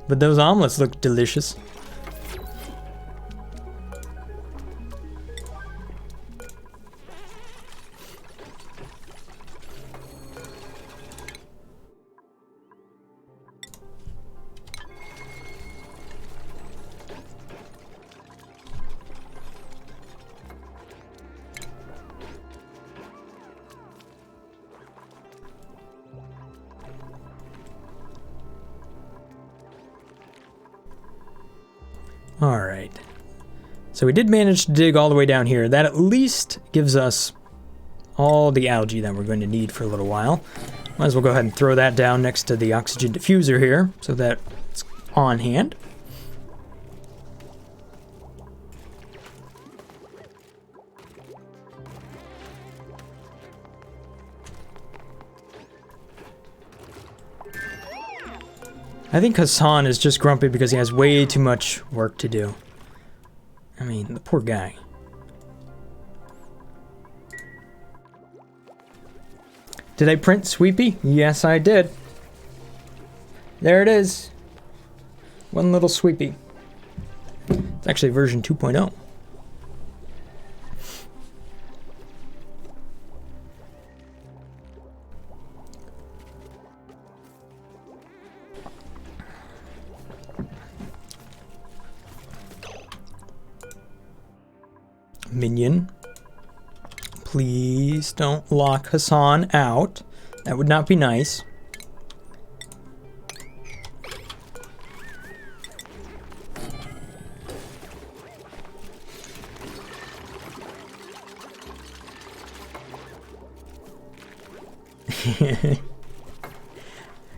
But those omelets look delicious. Alright, so we did manage to dig all the way down here. That at least gives us all the algae that we're going to need for a little while. Might as well go ahead and throw that down next to the oxygen diffuser here so that it's on hand. I think Hassan is just grumpy because he has way too much work to do. I mean, the poor guy. Did I print Sweepy? Yes, I did. There it is. One little Sweepy. It's actually version 2.0. Minion. Please don't lock Hassan out. That would not be nice.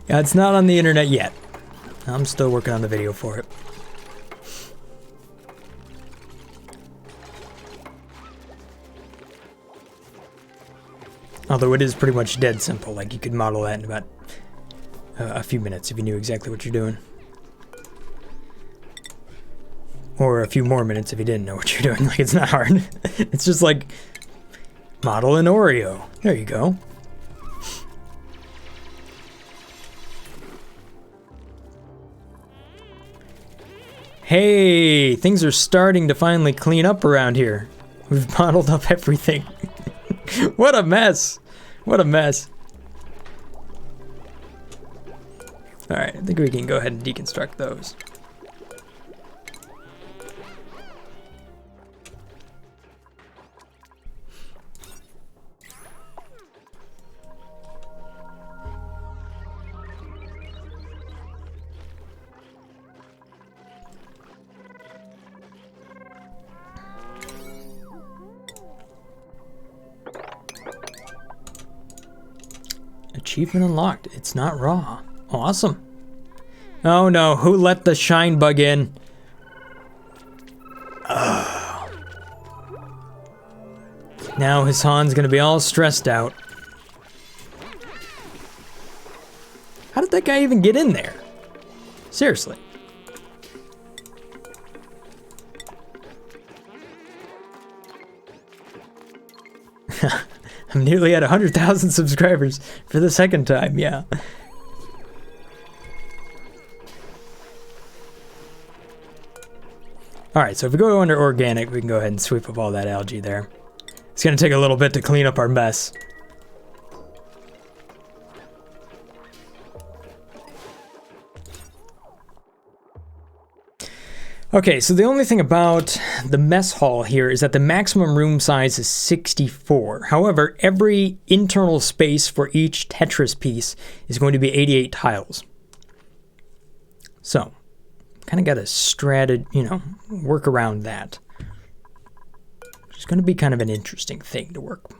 Yeah, it's not on the internet yet. I'm still working on the video for it. Although it is pretty much dead simple, like you could model that in about a few minutes if you knew exactly what you're doing. Or a few more minutes if you didn't know what you're doing. Like, it's not hard. It's just like, model an Oreo. There you go. Hey, things are starting to finally clean up around here. We've modeled up everything. What a mess. What a mess. Alright, I think we can go ahead and deconstruct those. Achievement unlocked. It's not raw. Awesome. Oh no, who let the shine bug in? Ugh. Now Hassan's gonna be all stressed out. How did that guy even get in there? Seriously. I'm nearly at 100,000 subscribers for the second time, yeah. Alright, so if we go under organic, we can go ahead and sweep up all that algae there. It's gonna take a little bit to clean up our mess. Okay, so the only thing about the mess hall here is that the maximum room size is 64. However, every internal space for each Tetris piece is going to be 88 tiles. So, kind of got to work around that. It's going to be kind of an interesting thing to work.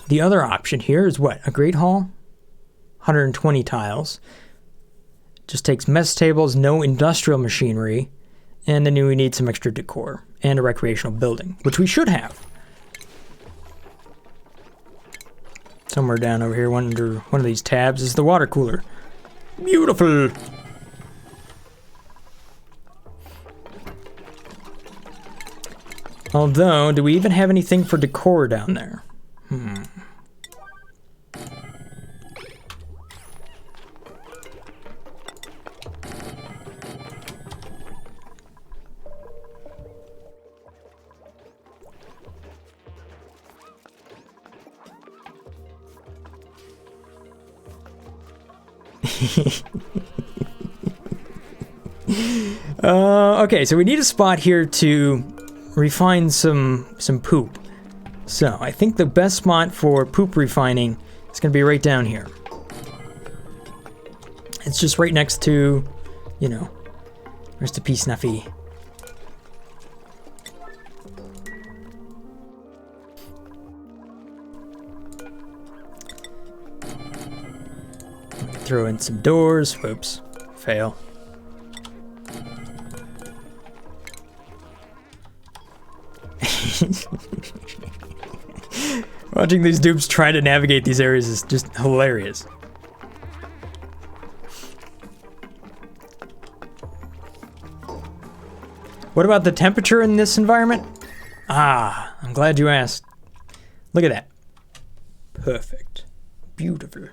The other option here is what? A Great Hall? 120 tiles. Just takes mess tables, no industrial machinery, and then we need some extra decor and a recreational building, which we should have. Somewhere down over here, under one of these tabs, is the water cooler. Beautiful! Although, do we even have anything for decor down there? Okay, so we need a spot here to refine some poop. So I think the best spot for poop refining is going to be right down here. It's just right next to, rest in peace, Snuffy. Throw in some doors. Whoops. Fail. Watching these dupes try to navigate these areas is just hilarious. What about the temperature in this environment? Ah, I'm glad you asked. Look at that. Perfect. Beautiful.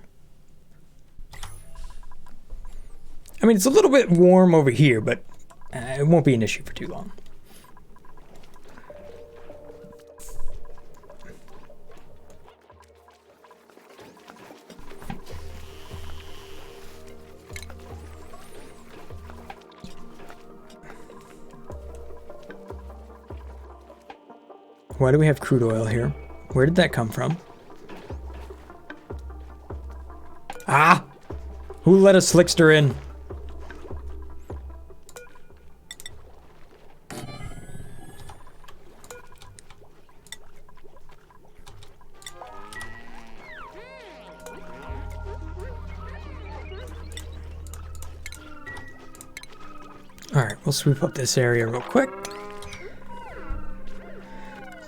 I mean, it's a little bit warm over here, but it won't be an issue for too long. Why do we have crude oil here? Where did that come from? Ah! Who let a slickster in? Alright, we'll sweep up this area real quick.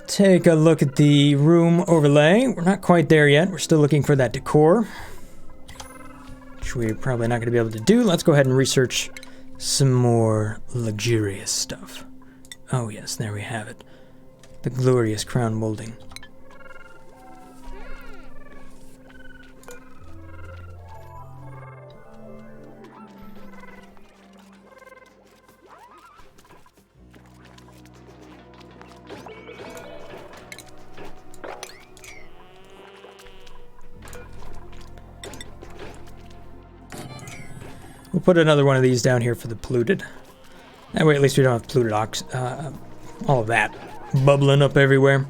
Take a look at the room overlay. We're not quite there yet. We're still looking for that decor, which we're probably not going to be able to do. Let's go ahead and research some more luxurious stuff. Oh yes, there we have it. The glorious crown molding. We'll put another one of these down here for the polluted. That way at least we don't have polluted all of that bubbling up everywhere.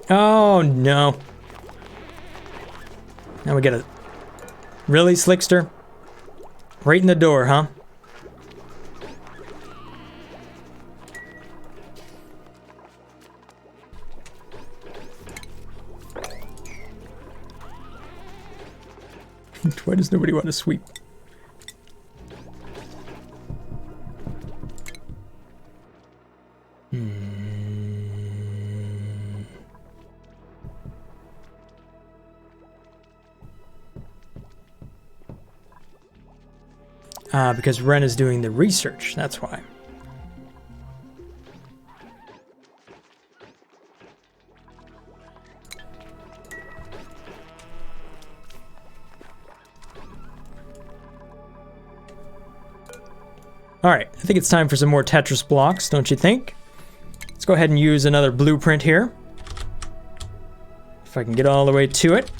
Oh no. Now we get a... Really, Slickster? Right in the door, huh? Why does nobody want to sweep? Because Ren is doing the research, that's why. Alright, I think it's time for some more Tetris blocks, don't you think? Let's go ahead and use another blueprint here. If I can get all the way to it.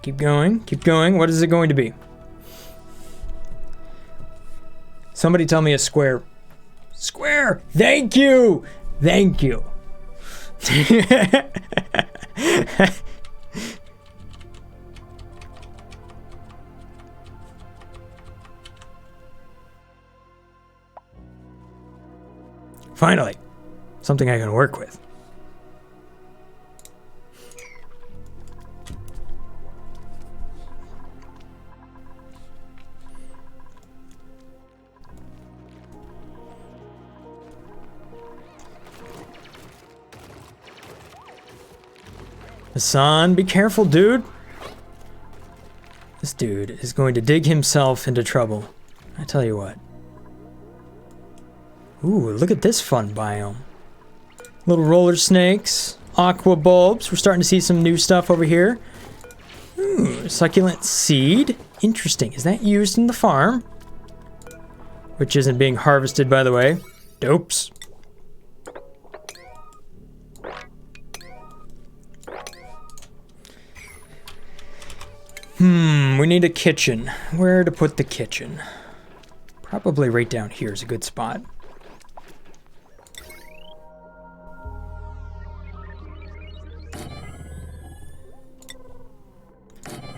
Keep going, keep going. What is it going to be? Somebody tell me a square. Square! Thank you! Thank you. Finally, something I can work with. Hassan, be careful, dude. This dude is going to dig himself into trouble. I tell you what. Ooh, look at this fun biome. Little roller snakes, aqua bulbs. We're starting to see some new stuff over here. Ooh, succulent seed. Interesting. Is that used in the farm? Which isn't being harvested, by the way. Dopes. We need a kitchen. Where to put the kitchen? Probably right down here is a good spot.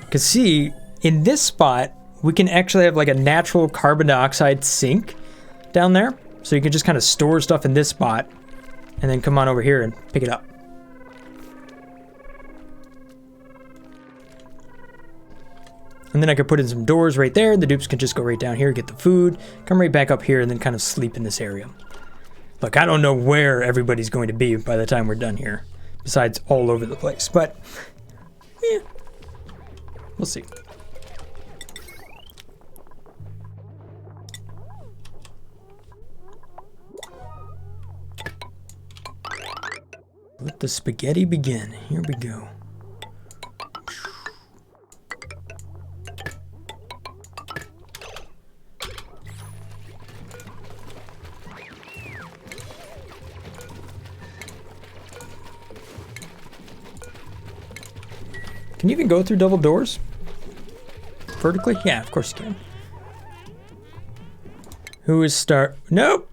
Because see, in this spot, we can actually have like a natural carbon dioxide sink down there. So you can just kind of store stuff in this spot and then come on over here and pick it up. And then I could put in some doors right there. The dupes can just go right down here, get the food, come right back up here, and then kind of sleep in this area. Look, I don't know where everybody's going to be by the time we're done here, besides all over the place. But, yeah, we'll see. Let the spaghetti begin. Here we go. Can you even go through double doors? vertically? Yeah, of course you can. Who is Nope!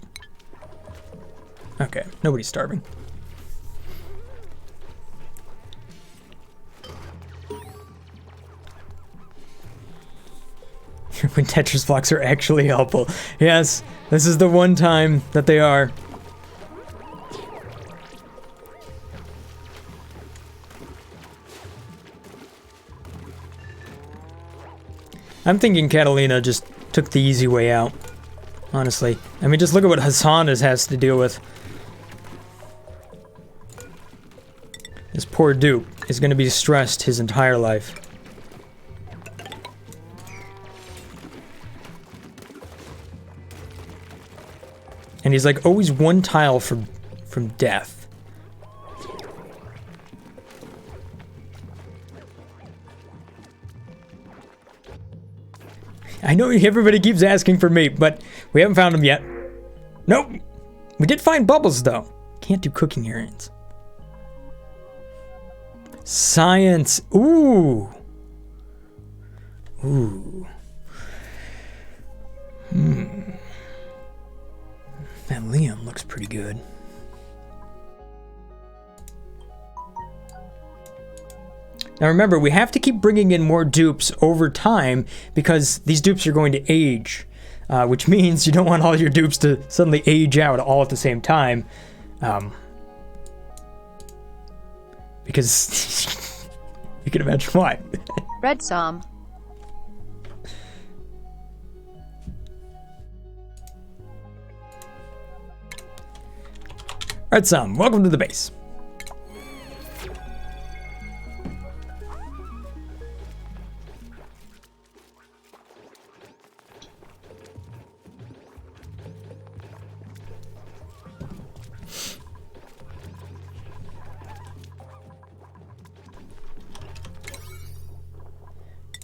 Okay, nobody's starving. When Tetris blocks are actually helpful. Yes, this is the one time that they are. I'm thinking Catalina just took the easy way out. Honestly. I mean, just look at what Hassan has to deal with. This poor dupe is going to be stressed his entire life. And he's like always one tile from death. I know everybody keeps asking for me, but we haven't found them yet. Nope. We did find bubbles, though. Can't do cooking errands. Science. Ooh. Ooh. That Liam looks pretty good. Now remember, we have to keep bringing in more dupes over time because these dupes are going to age, which means you don't want all your dupes to suddenly age out all at the same time. Because you can imagine why. Red Psalm. Alright, Sam, welcome to the base.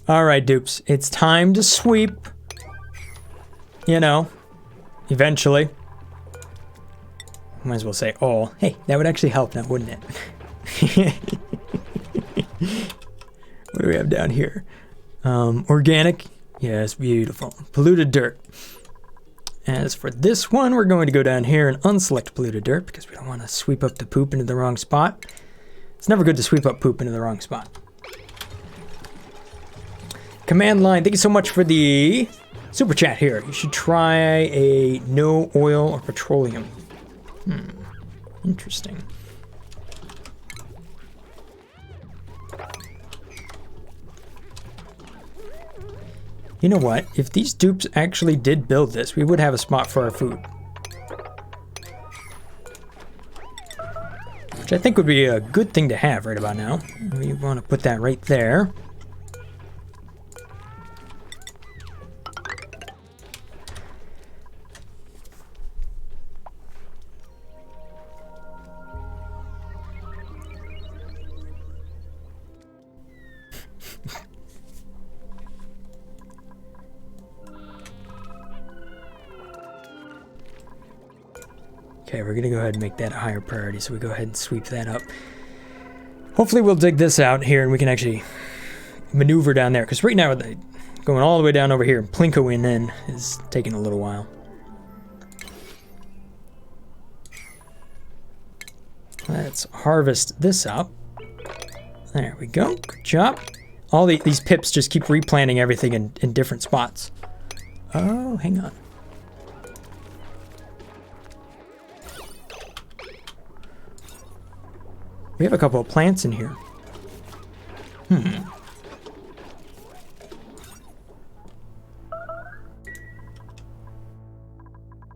Alright, dupes, it's time to sweep. You know, eventually. Might as well say all. Hey, that would actually help now, wouldn't it? What do we have down here? Organic. Yes, beautiful. Polluted dirt. As for this one, we're going to go down here and unselect polluted dirt because we don't want to sweep up the poop into the wrong spot. It's never good to sweep up poop into the wrong spot. Command line, thank you so much for the super chat here. You should try a no oil or petroleum. Interesting. You know what? If these dupes actually did build this, we would have a spot for our food. Which I think would be a good thing to have right about now. We want to put that right there. Okay, we're gonna go ahead and make that a higher priority, so we go ahead and sweep that up. Hopefully we'll dig this out here and we can actually maneuver down there, because right now going all the way down over here and plinkoing in is taking a little while. Let's harvest this up. There we go, good job. All these pips just keep replanting everything in different spots. Oh, hang on. We have a couple of plants in here.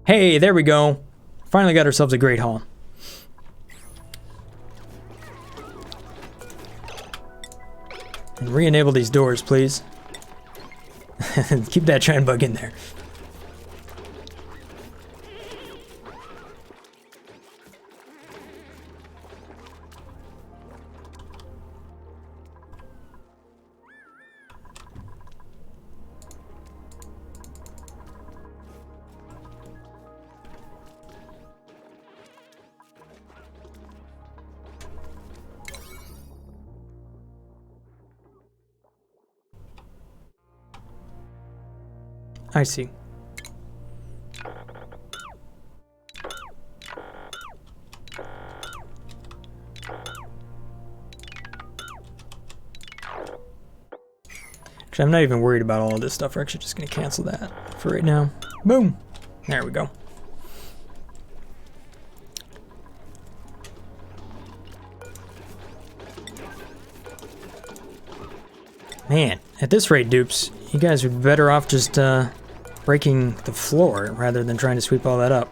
Hey, there we go. Finally got ourselves a great hall. And re-enable these doors, please. Keep that shine bug in there. I see. Actually, I'm not even worried about all of this stuff. We're actually just going to cancel that for right now. Boom. There we go. Man, at this rate, dupes, you guys would be better off just breaking the floor rather than trying to sweep all that up.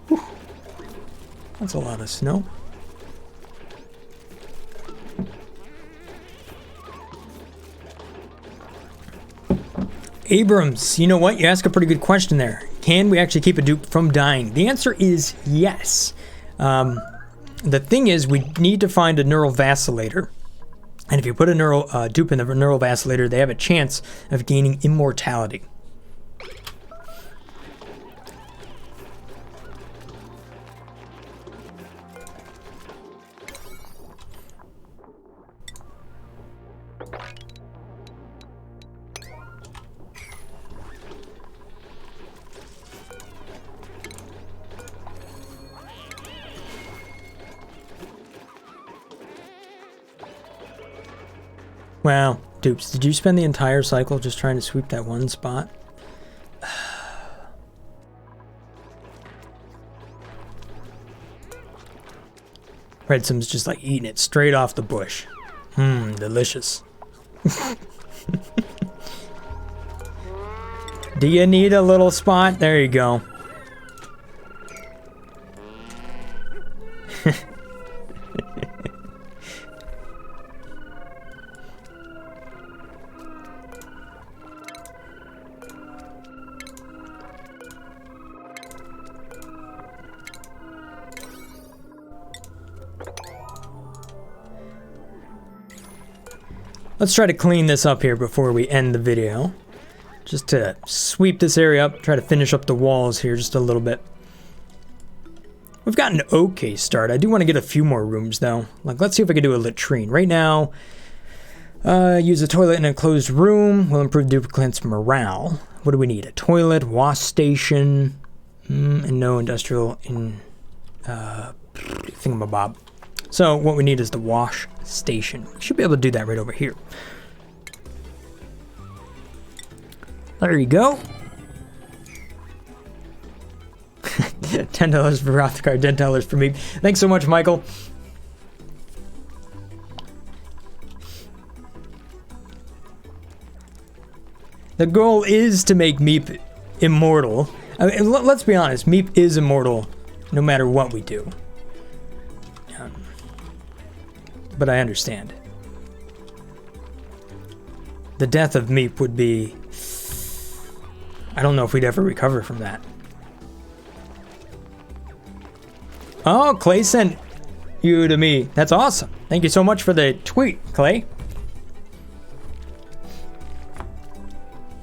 Whew. That's a lot of snow. Abrams, you know what? You ask a pretty good question there. Can we actually keep a dupe from dying? The answer is yes. The thing is, we need to find a neural vacillator. And if you put a dupe in the neural vacillator, they have a chance of gaining immortality. Wow, dupes, did you spend the entire cycle just trying to sweep that one spot? Redsum's just like eating it straight off the bush. Delicious. Do you need a little spot? There you go. Let's try to clean this up here before we end the video. Just to sweep this area up, try to finish up the walls here just a little bit. We've got an okay start. I do want to get a few more rooms though. Like, let's see if I can do a latrine. Right now, use a toilet in a closed room will improve duplicate's morale. What do we need? A toilet, wash station, and no industrial thingamabob. So what we need is the wash station. We should be able to do that right over here. There you go. $10 for Brothgar, $10 for me. Thanks so much, Michael. The goal is to make Meep immortal. I mean, let's be honest, Meep is immortal no matter what we do. But I understand. The death of Meep would be... I don't know if we'd ever recover from that. Oh, Clay sent you to me. That's awesome. Thank you so much for the tweet, Clay.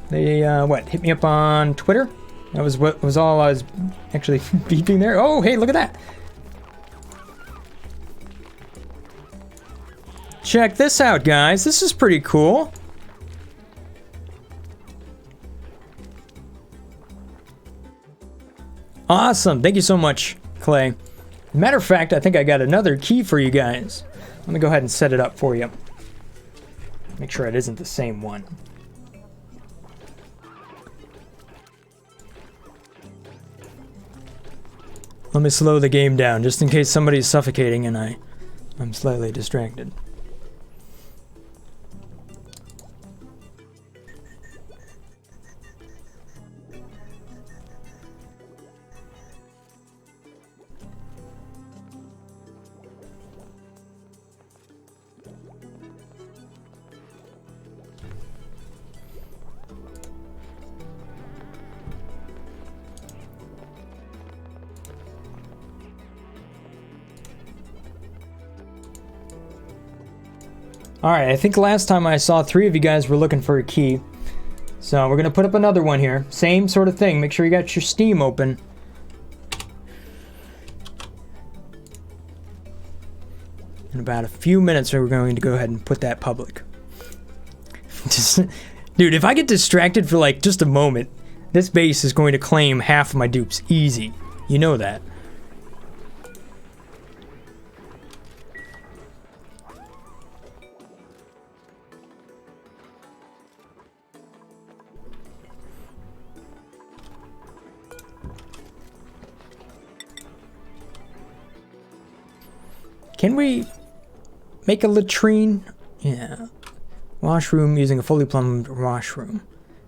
They, what, hit me up on Twitter? That was what was all I was actually beeping there. Oh, hey, look at that. Check this out, guys. This is pretty cool. Awesome. Thank you so much, Clay. Matter of fact, I think I got another key for you guys. Let me go ahead and set it up for you. Make sure it isn't the same one. Let me slow the game down just in case somebody's suffocating and I'm slightly distracted. Alright, I think last time I saw 3 of you guys were looking for a key. So we're going to put up another one here. Same sort of thing. Make sure you got your Steam open. In about a few minutes, we're going to go ahead and put that public. Dude, if I get distracted for like just a moment, this base is going to claim half of my dupes. Easy. You know that. Can we make a latrine? Yeah. Washroom using a fully plumbed washroom.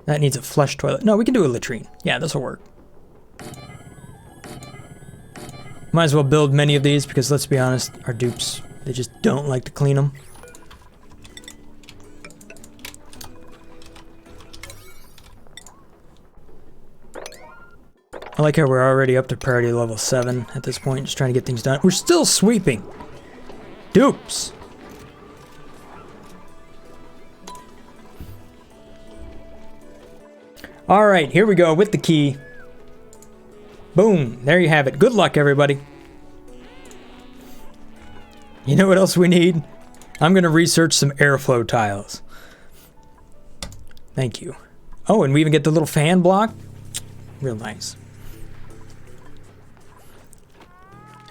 That needs a flush toilet. No, we can do a latrine. Yeah, this will work. Might as well build many of these because let's be honest, our dupes, they just don't like to clean them. I like how we're already up to priority level 7 at this point, just trying to get things done. We're still sweeping. Dupes. All right, here we go with the key. Boom, there you have it. Good luck, everybody. You know what else we need? I'm gonna research some airflow tiles. Thank you. Oh, and we even get the little fan block. Real nice.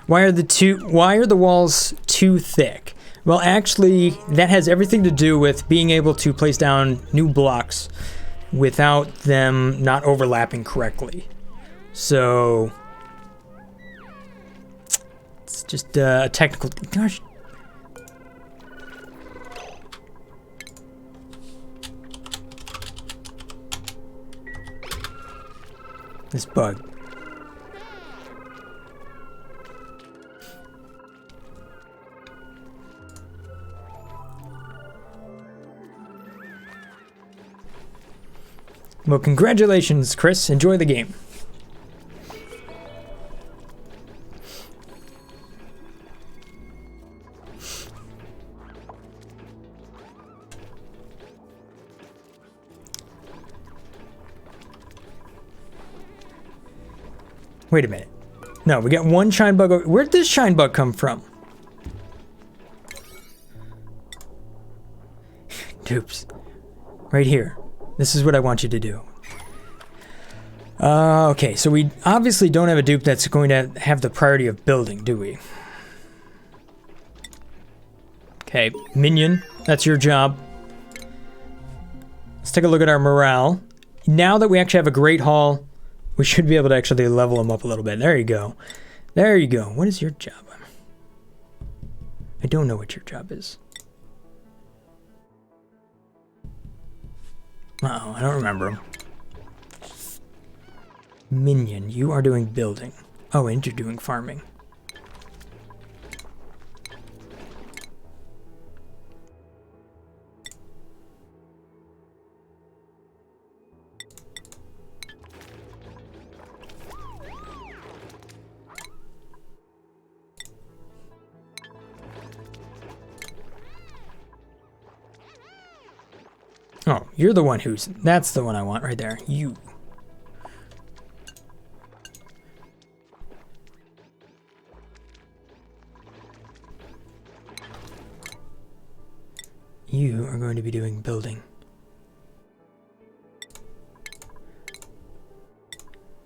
Why are the walls too thick? Well, actually, that has everything to do with being able to place down new blocks without them not overlapping correctly. So it's just a technical. Gosh. This bug. Well, congratulations, Chris. Enjoy the game. Wait a minute. No, we got one shine bug. Where'd this shine bug come from? Dupes. Right here. This is what I want you to do. Okay, so we obviously don't have a dupe that's going to have the priority of building, do we? Okay, minion, that's your job. Let's take a look at our morale. Now that we actually have a great hall, we should be able to actually level them up a little bit. There you go. There you go. What is your job? I don't know what your job is. Uh-oh, I don't remember him. Minion, you are doing building. Oh, and you're doing farming. Oh, you're the one who's... That's the one I want right there. You. You are going to be doing building.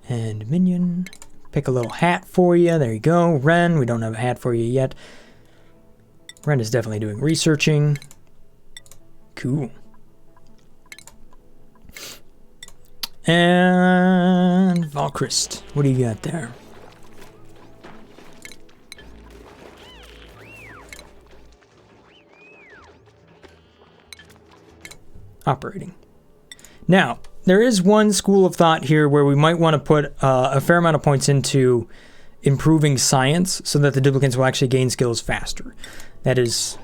And minion. Pick a little hat for you. There you go. Ren, we don't have a hat for you yet. Ren is definitely doing researching. Cool. And Valkrist, what do you got there? Operating. Now, there is one school of thought here where we might want to put a fair amount of points into improving science so that the duplicants will actually gain skills faster. That is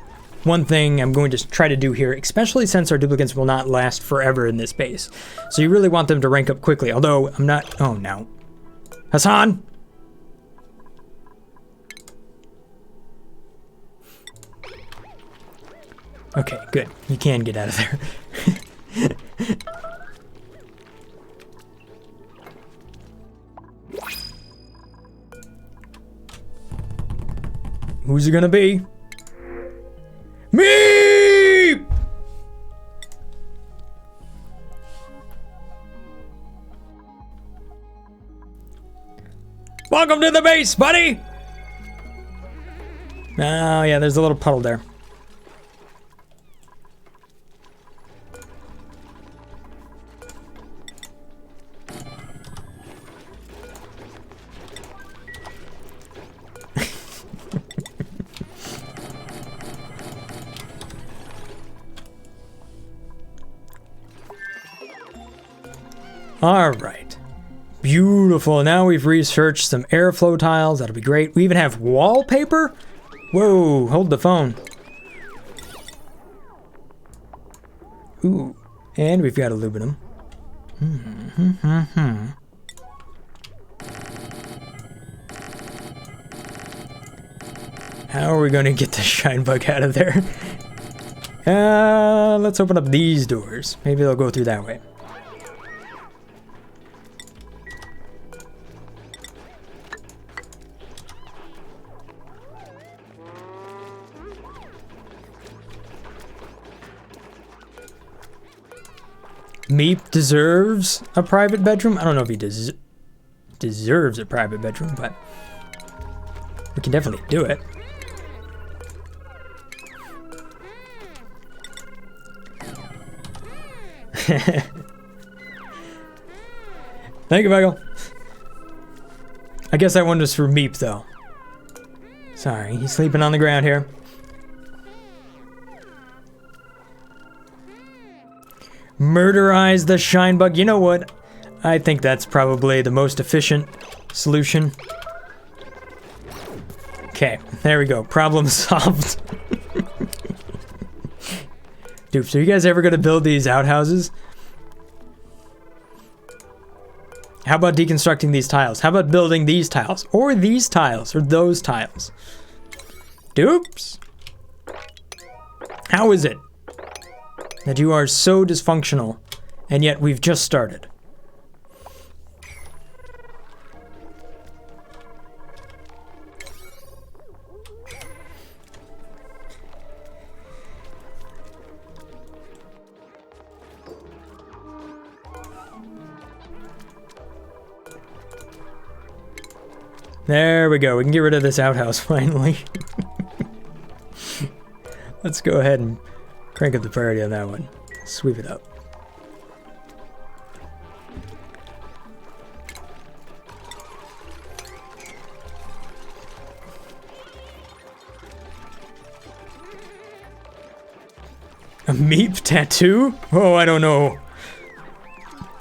one thing I'm going to try to do here, especially since our duplicants will not last forever in this base. So you really want them to rank up quickly, although I'm not... Oh, no. Hassan! Okay, good. You can get out of there. Who's it gonna be? Meep! Welcome to the base, buddy! Oh, yeah, there's a little puddle there. All right. Beautiful. Now we've researched some airflow tiles. That'll be great. We even have wallpaper? Whoa, hold the phone. Ooh, and we've got aluminum. How are we going to get the shine bug out of there? Let's open up these doors. Maybe they'll go through that way. Meep deserves a private bedroom. I don't know if he deserves a private bedroom, but we can definitely do it. Thank you, Michael. I guess that one was for Meep, though. Sorry, he's sleeping on the ground here. Murderize the shine bug. You know what? I think that's probably the most efficient solution. Okay, there we go. Problem solved. Dude, so you guys ever gonna build these outhouses? How about deconstructing these tiles? How about building these tiles? Or these tiles? Or those tiles? Dupes? How is it that you are so dysfunctional, and yet we've just started? There we go. We can get rid of this outhouse finally. Let's go ahead and crank up the priority on that one. Sweep it up. A Meep tattoo? Oh, I don't know.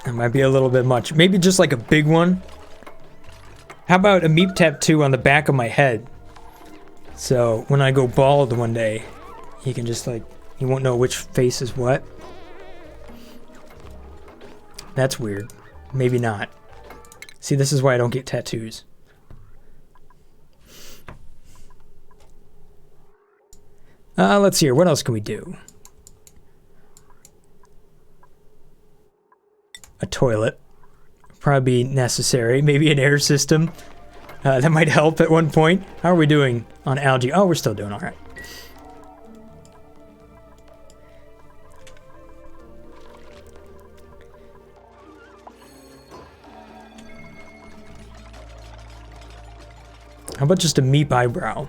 That might be a little bit much. Maybe just like a big one. How about a Meep tattoo on the back of my head? So when I go bald one day, he can just like, he won't know which face is what. That's weird. Maybe not. See, this is why I don't get tattoos. Let's see here. What else can we do? A toilet. Probably necessary. Maybe an air system. That might help at one point. How are we doing on algae? Oh, we're still doing all right. How about just a Meep eyebrow?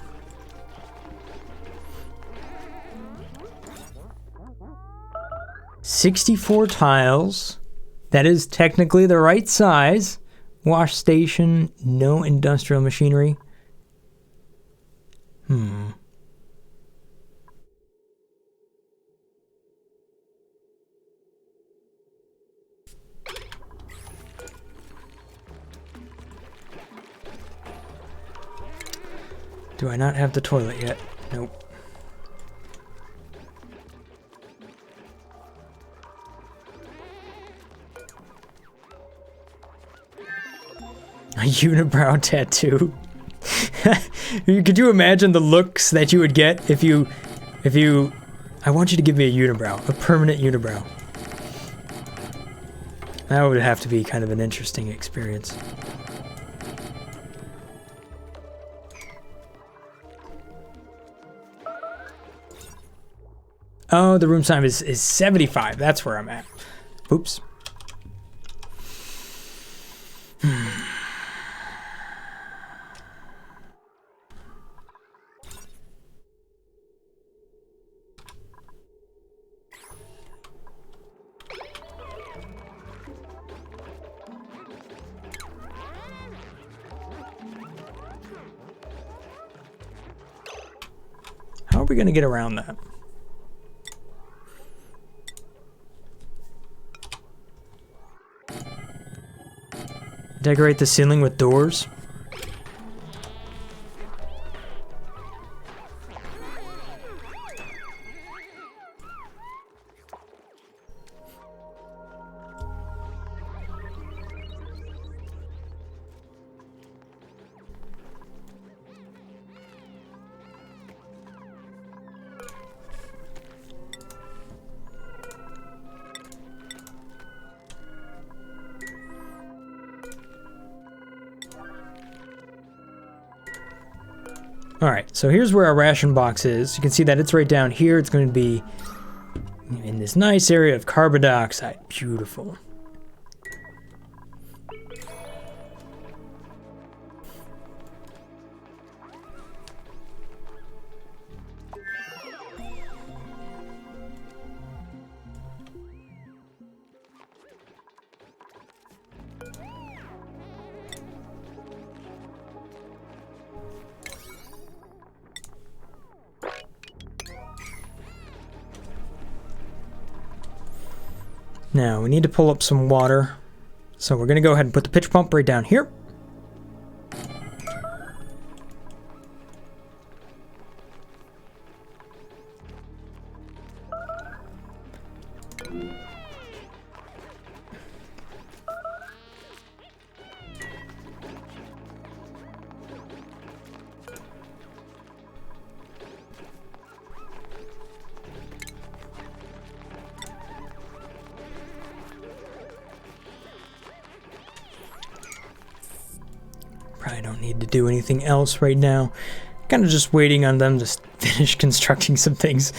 $64 tiles. That is technically the right size. Wash station, no industrial machinery. Do I not have the toilet yet? Nope. A unibrow tattoo. Could you imagine the looks that you would get if you... I want you to give me a unibrow, a permanent unibrow. That would have to be kind of an interesting experience. Oh, the room time is 75. That's where I'm at. Oops. How are we going to get around that? Decorate the ceiling with doors. Alright, so here's where our ration box is. You can see that it's right down here. It's going to be in this nice area of carbon dioxide. Beautiful. Now, we need to pull up some water. So we're going to go ahead and put the pitch pump right down here. Probably don't need to do anything else right now. Kind of just waiting on them to finish constructing some things.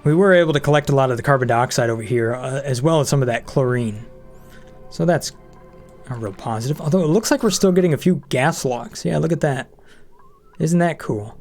We were able to collect a lot of the carbon dioxide over here, as well as some of that chlorine. So that's a real positive. Although it looks like we're still getting a few gas locks. Yeah, look at that. Isn't that cool?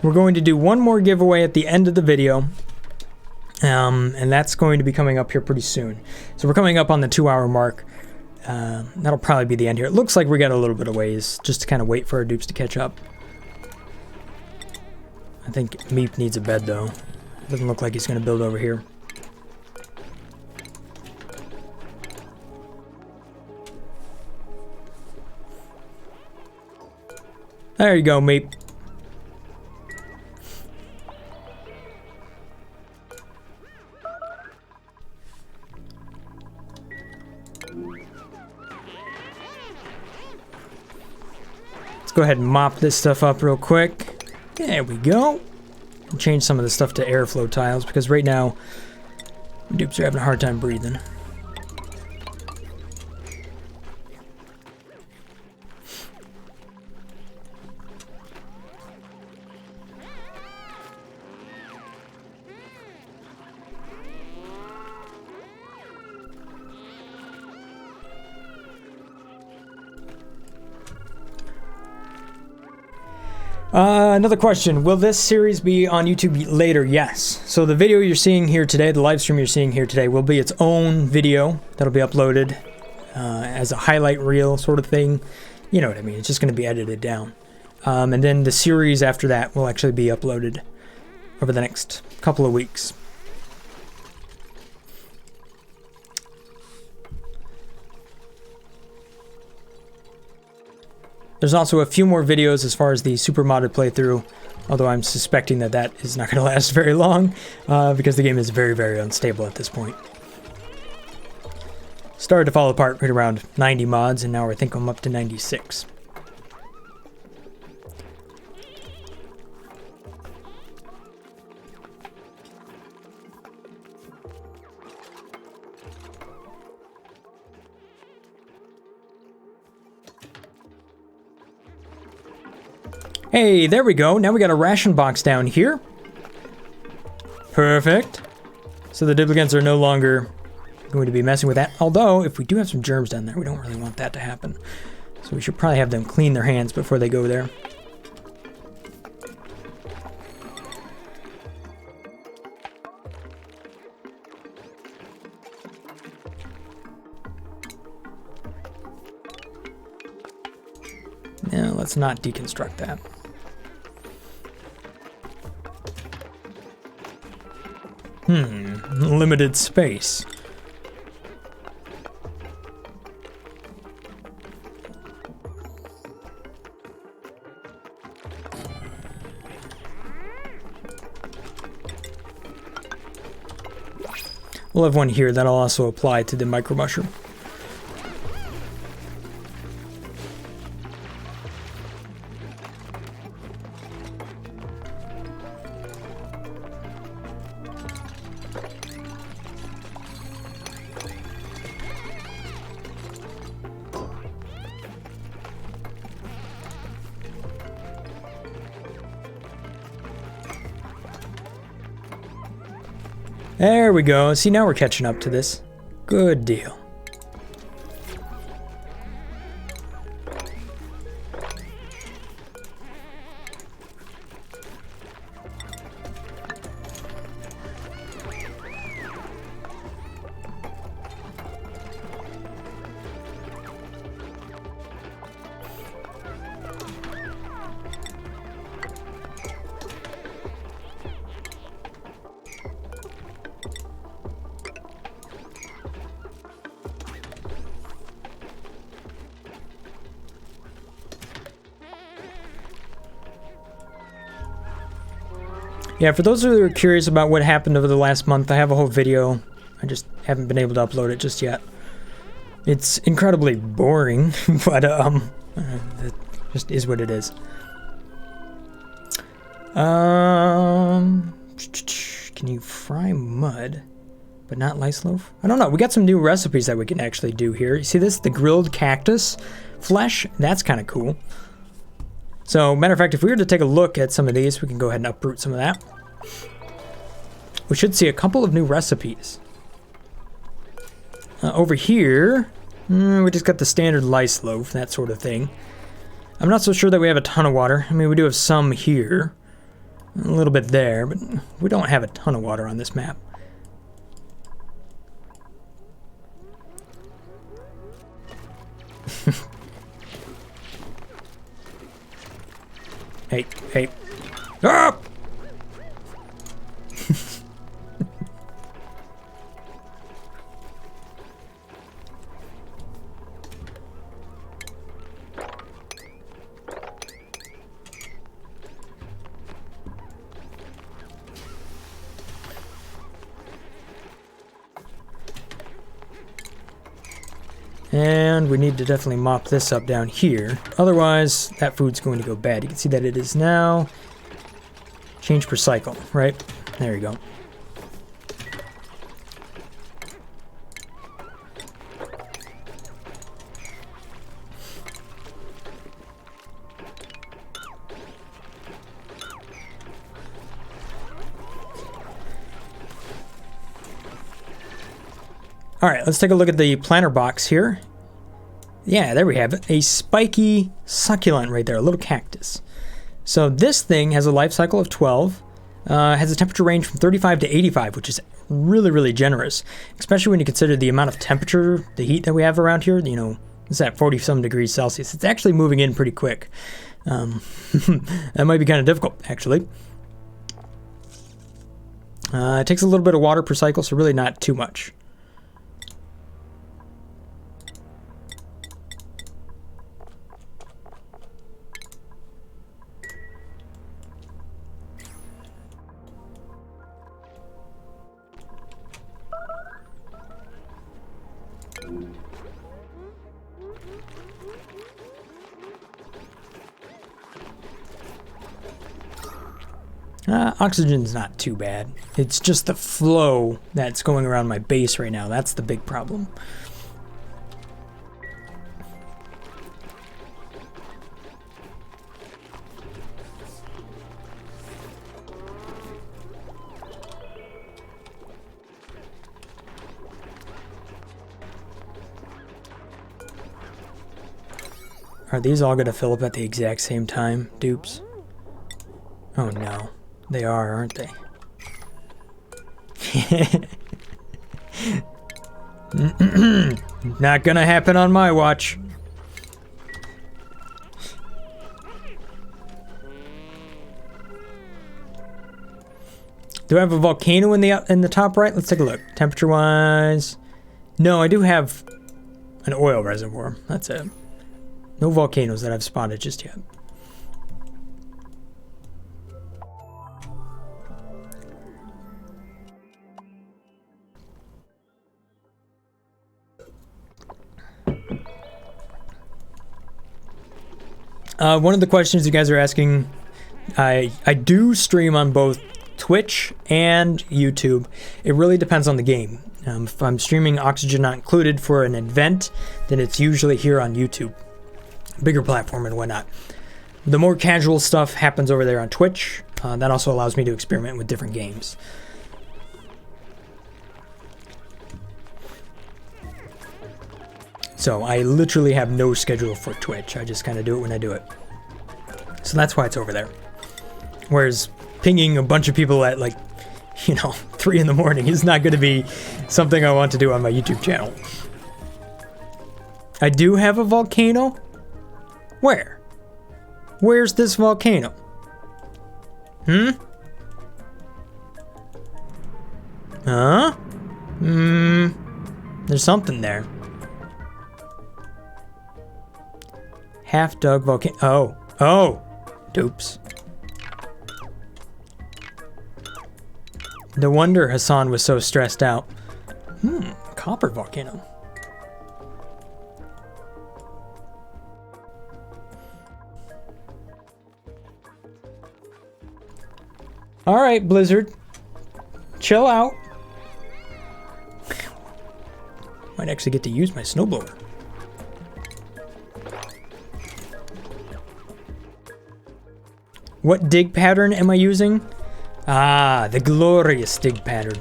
We're going to do one more giveaway at the end of the video, and that's going to be coming up here pretty soon. So we're coming up on the 2-hour mark. That'll probably be the end here. It looks like we got a little bit of ways just to kind of wait for our dupes to catch up. I think Meep needs a bed, though. Doesn't look like he's going to build over here. There you go, Meep. Go ahead and mop this stuff up real quick. There we go. Change some of the stuff to airflow tiles because right now dupes are having a hard time breathing. Another question. Will this series be on YouTube later? Yes. So the video you're seeing here today, the live stream you're seeing here today, will be its own video that'll be uploaded as a highlight reel sort of thing. You know what I mean. It's just going to be edited down. And then the series after that will actually be uploaded over the next couple of weeks. There's also a few more videos as far as the super modded playthrough, although I'm suspecting that that is not going to last very long because the game is very, very unstable at this point. Started to fall apart right around 90 mods, and now I think I'm up to 96. Hey, there we go. Now we got a ration box down here. Perfect. So the duplicants are no longer going to be messing with that. Although, if we do have some germs down there, we don't really want that to happen. So we should probably have them clean their hands before they go there. Now, let's not deconstruct that. Limited space. We'll have one here that'll also apply to the micro mushroom. There we go. See, now we're catching up to this. Good deal. Yeah, for those who are curious about what happened over the last month, I have a whole video. I just haven't been able to upload it just yet. It's incredibly boring, but it just is what it is. Can you fry mud, but not lice loaf? I don't know. We got some new recipes that we can actually do here. You see this? The grilled cactus flesh? That's kind of cool. So, matter of fact, if we were to take a look at some of these, we can go ahead and uproot some of that. We should see a couple of new recipes. Over here, we just got the standard lice loaf, that sort of thing. I'm not so sure that we have a ton of water. I mean, we do have some here. A little bit there, but we don't have a ton of water on this map. Hey, hey. Ah! And we need to definitely mop this up down here. Otherwise, that food's going to go bad. You can see that it is now change per cycle, right? There you go. All right, let's take a look at the planter box here. Yeah, there we have it. A spiky succulent right there, a little cactus. So this thing has a life cycle of 12, has a temperature range from 35 to 85, which is really, really generous, especially when you consider the amount of temperature, the heat that we have around here. You know, it's at 40-some degrees Celsius. It's actually moving in pretty quick. That might be kind of difficult, actually. It takes a little bit of water per cycle, so really not too much. Oxygen's not too bad. It's just the flow that's going around my base right now. That's the big problem. Are these all going to fill up at the exact same time, dupes? Oh no. They are, aren't they? Not gonna happen on my watch. Do I have a volcano in the top right? Let's take a look. Temperature-wise, no, I do have an oil reservoir. That's it. No volcanoes that I've spotted just yet. One of the questions you guys are asking, I do stream on both Twitch and YouTube. It really depends on the game. If I'm streaming Oxygen Not Included for an event, then it's usually here on YouTube. Bigger platform and whatnot. The more casual stuff happens over there on Twitch. That also allows me to experiment with different games. So I literally have no schedule for Twitch. I just kind of do it when I do it. So that's why it's over there. Whereas pinging a bunch of people at 3 in the morning is not going to be something I want to do on my YouTube channel. I do have a volcano. Where? Where's this volcano? Huh? There's something there. Half-dug volcano. Oh! Dupes. No wonder Hassan was so stressed out. Copper volcano. Alright, Blizzard. Chill out. Might actually get to use my snowblower. What dig pattern am I using? Ah, the glorious dig pattern.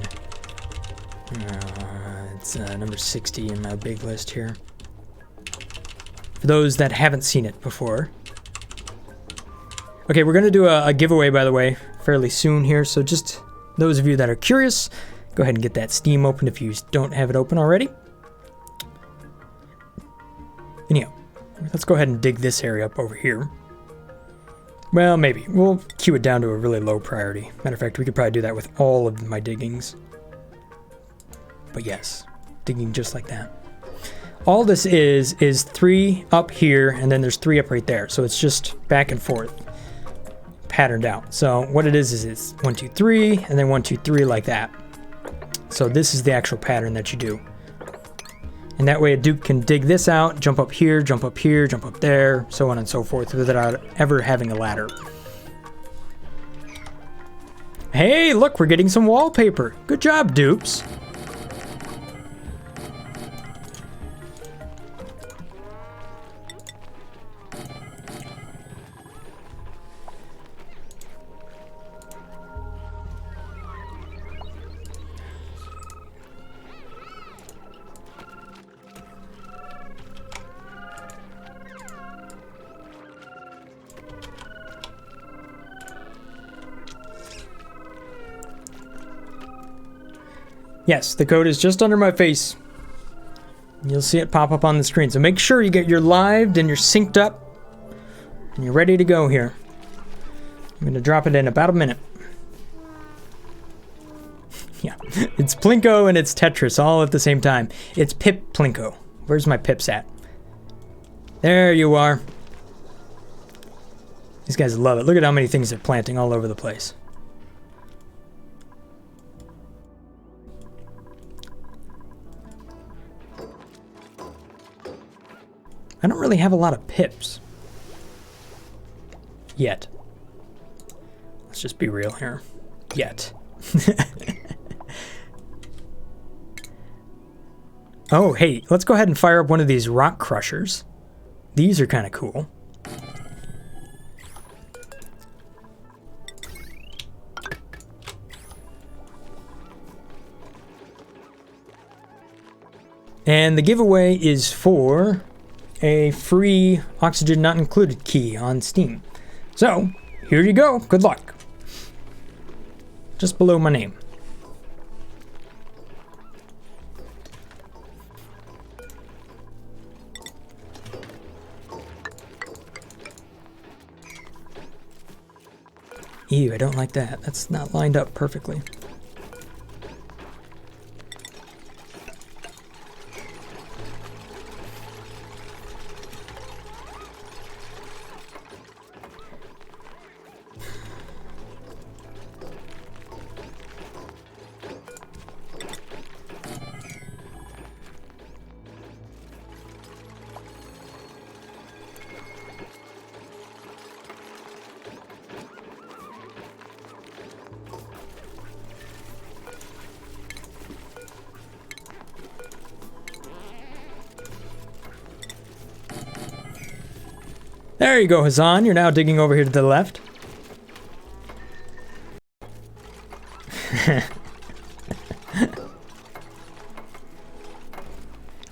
It's number 60 in my big list here. For those that haven't seen it before. Okay, we're going to do a giveaway, by the way, fairly soon here. So just those of you that are curious, go ahead and get that Steam open if you don't have it open already. Anyhow, let's go ahead and dig this area up over here. Well, maybe. We'll queue it down to a really low priority. Matter of fact, we could probably do that with all of my diggings. But yes, digging just like that. All this is 3 up here, and then there's 3 up right there. So it's just back and forth, patterned out. So what it is it's 1, 2, 3, and then 1, 2, 3 like that. So this is the actual pattern that you do. And that way a Duke can dig this out, jump up here, jump up here, jump up there, so on and so forth, without ever having a ladder. Hey, look, we're getting some wallpaper. Good job, dupes. Yes, the code is just under my face. You'll see it pop up on the screen. So make sure you get your lived and you're synced up and you're ready to go here. I'm going to drop it in about a minute. Yeah, it's Plinko and it's Tetris all at the same time. It's Pip Plinko. Where's my pips at? There you are. These guys love it. Look at how many things they're planting all over the place. I don't really have a lot of pips yet. Let's just be real here. Yet. Oh, hey, let's go ahead and fire up one of these rock crushers. These are kind of cool. And the giveaway is for a free oxygen not included key on Steam. So, here you go. Good luck. Just below my name. Ew, I don't like that. That's not lined up perfectly. There you go, Hassan. You're now digging over here to the left.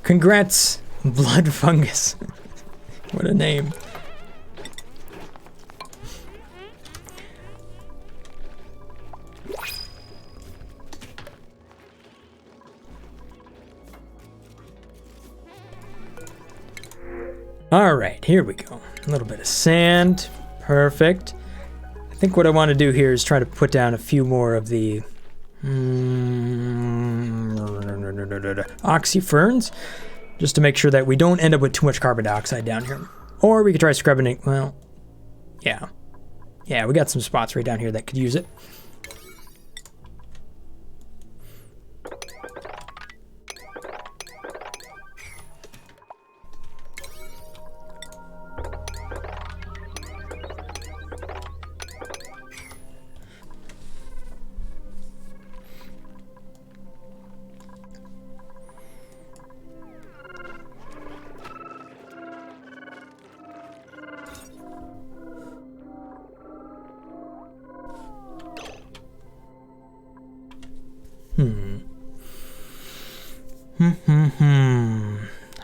Congrats, Blood Fungus. What a name. All right, here we go. A little bit of sand. Perfect. I think what I want to do here is try to put down a few more of the oxyferns, just to make sure that we don't end up with too much carbon dioxide down here. Or we could try scrubbing it. Well, yeah. Yeah, we got some spots right down here that could use it.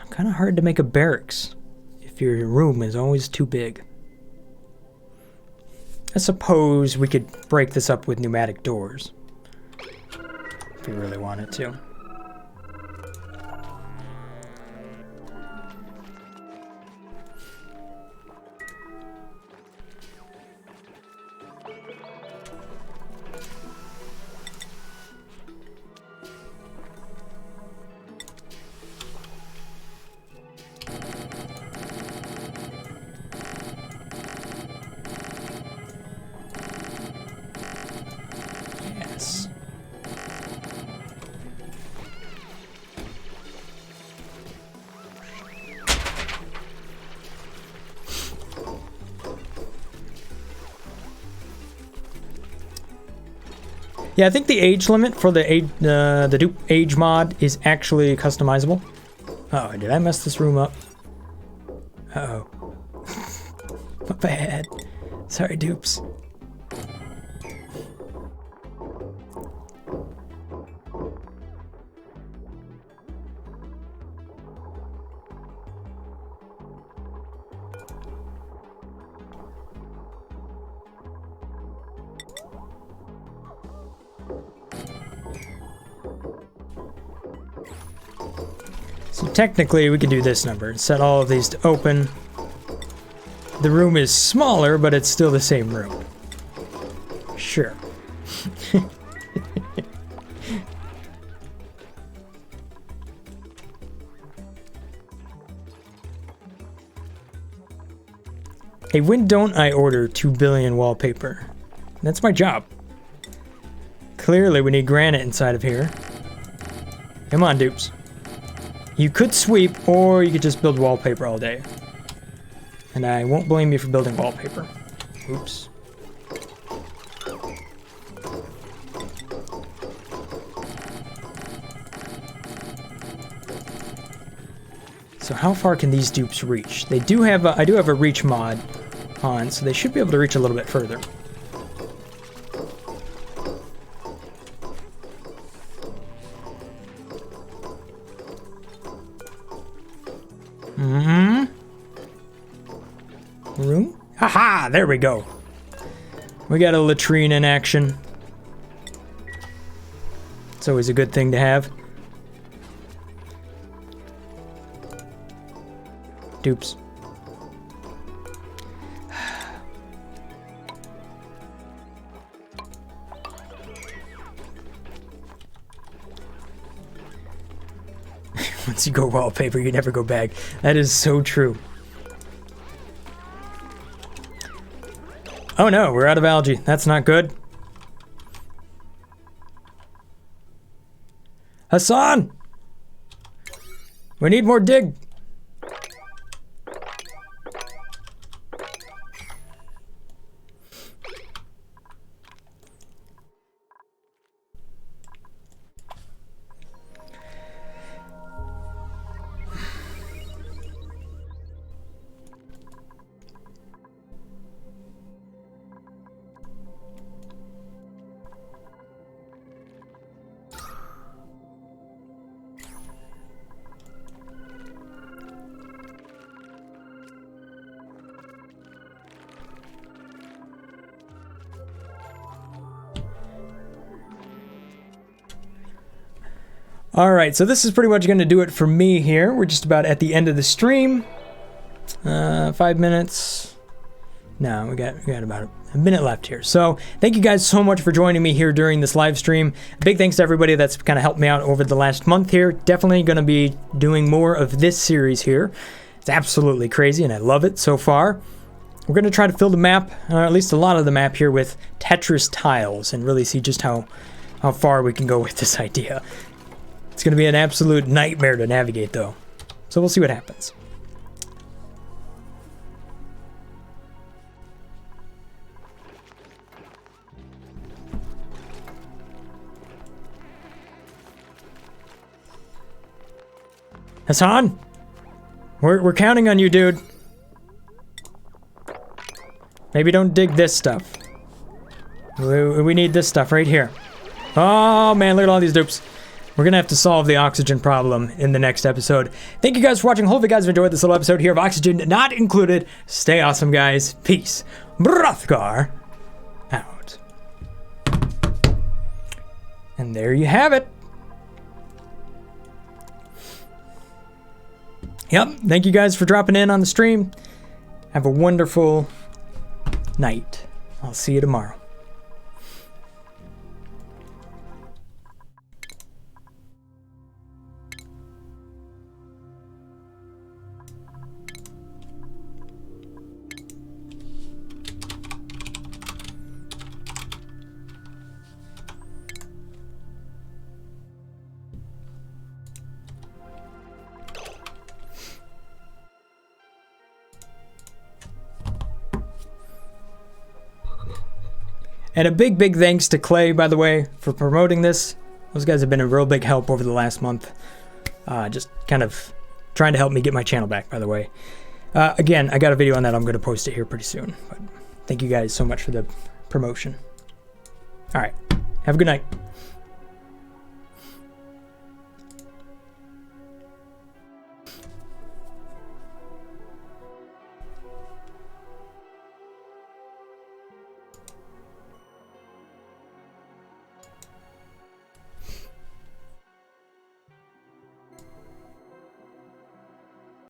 Kind of hard to make a barracks if your room is always too big. I suppose we could break this up with pneumatic doors if we really wanted to. Yeah, I think the age limit for the dupe age mod is actually customizable. Oh, did I mess this room up? Uh-oh. My bad. Sorry, dupes. So technically we could do this number, set all of these to open. The room is smaller, but it's still the same room. Sure. Hey, when don't I order 2 billion wallpaper? That's my job. Clearly we need granite inside of here. Come on, dupes. You could sweep, or you could just build wallpaper all day. And I won't blame you for building wallpaper. Oops. So how far can these dupes reach? They do have I do have a reach mod on, so they should be able to reach a little bit further. Room? Haha! There we go. We got a latrine in action. It's always a good thing to have. Dupes. Once you go wallpaper, you never go back. That is so true. Oh no, we're out of algae. That's not good. Hassan! We need more dig. Alright, so this is pretty much going to do it for me here. We're just about at the end of the stream. 5 minutes. No, we got about a minute left here. So thank you guys so much for joining me here during this live stream. Big thanks to everybody that's kind of helped me out over the last month here. Definitely going to be doing more of this series here. It's absolutely crazy and I love it so far. We're going to try to fill the map, or at least a lot of the map here, with Tetris tiles and really see just how far we can go with this idea. It's going to be an absolute nightmare to navigate, though. So we'll see what happens. Hassan? We're counting on you, dude. Maybe don't dig this stuff. We need this stuff right here. Oh, man, look at all these dupes. We're going to have to solve the oxygen problem in the next episode. Thank you guys for watching. Hope you guys have enjoyed this little episode here of Oxygen Not Included. Stay awesome, guys. Peace. Brothgar out. And there you have it. Yep. Thank you guys for dropping in on the stream. Have a wonderful night. I'll see you tomorrow. And a big thanks to Clay, by the way, for promoting this. Those guys have been a real big help over the last month. Just kind of trying to help me get my channel back, by the way. Again, I got a video on that. I'm going to post it here pretty soon. But thank you guys so much for the promotion. All right. Have a good night.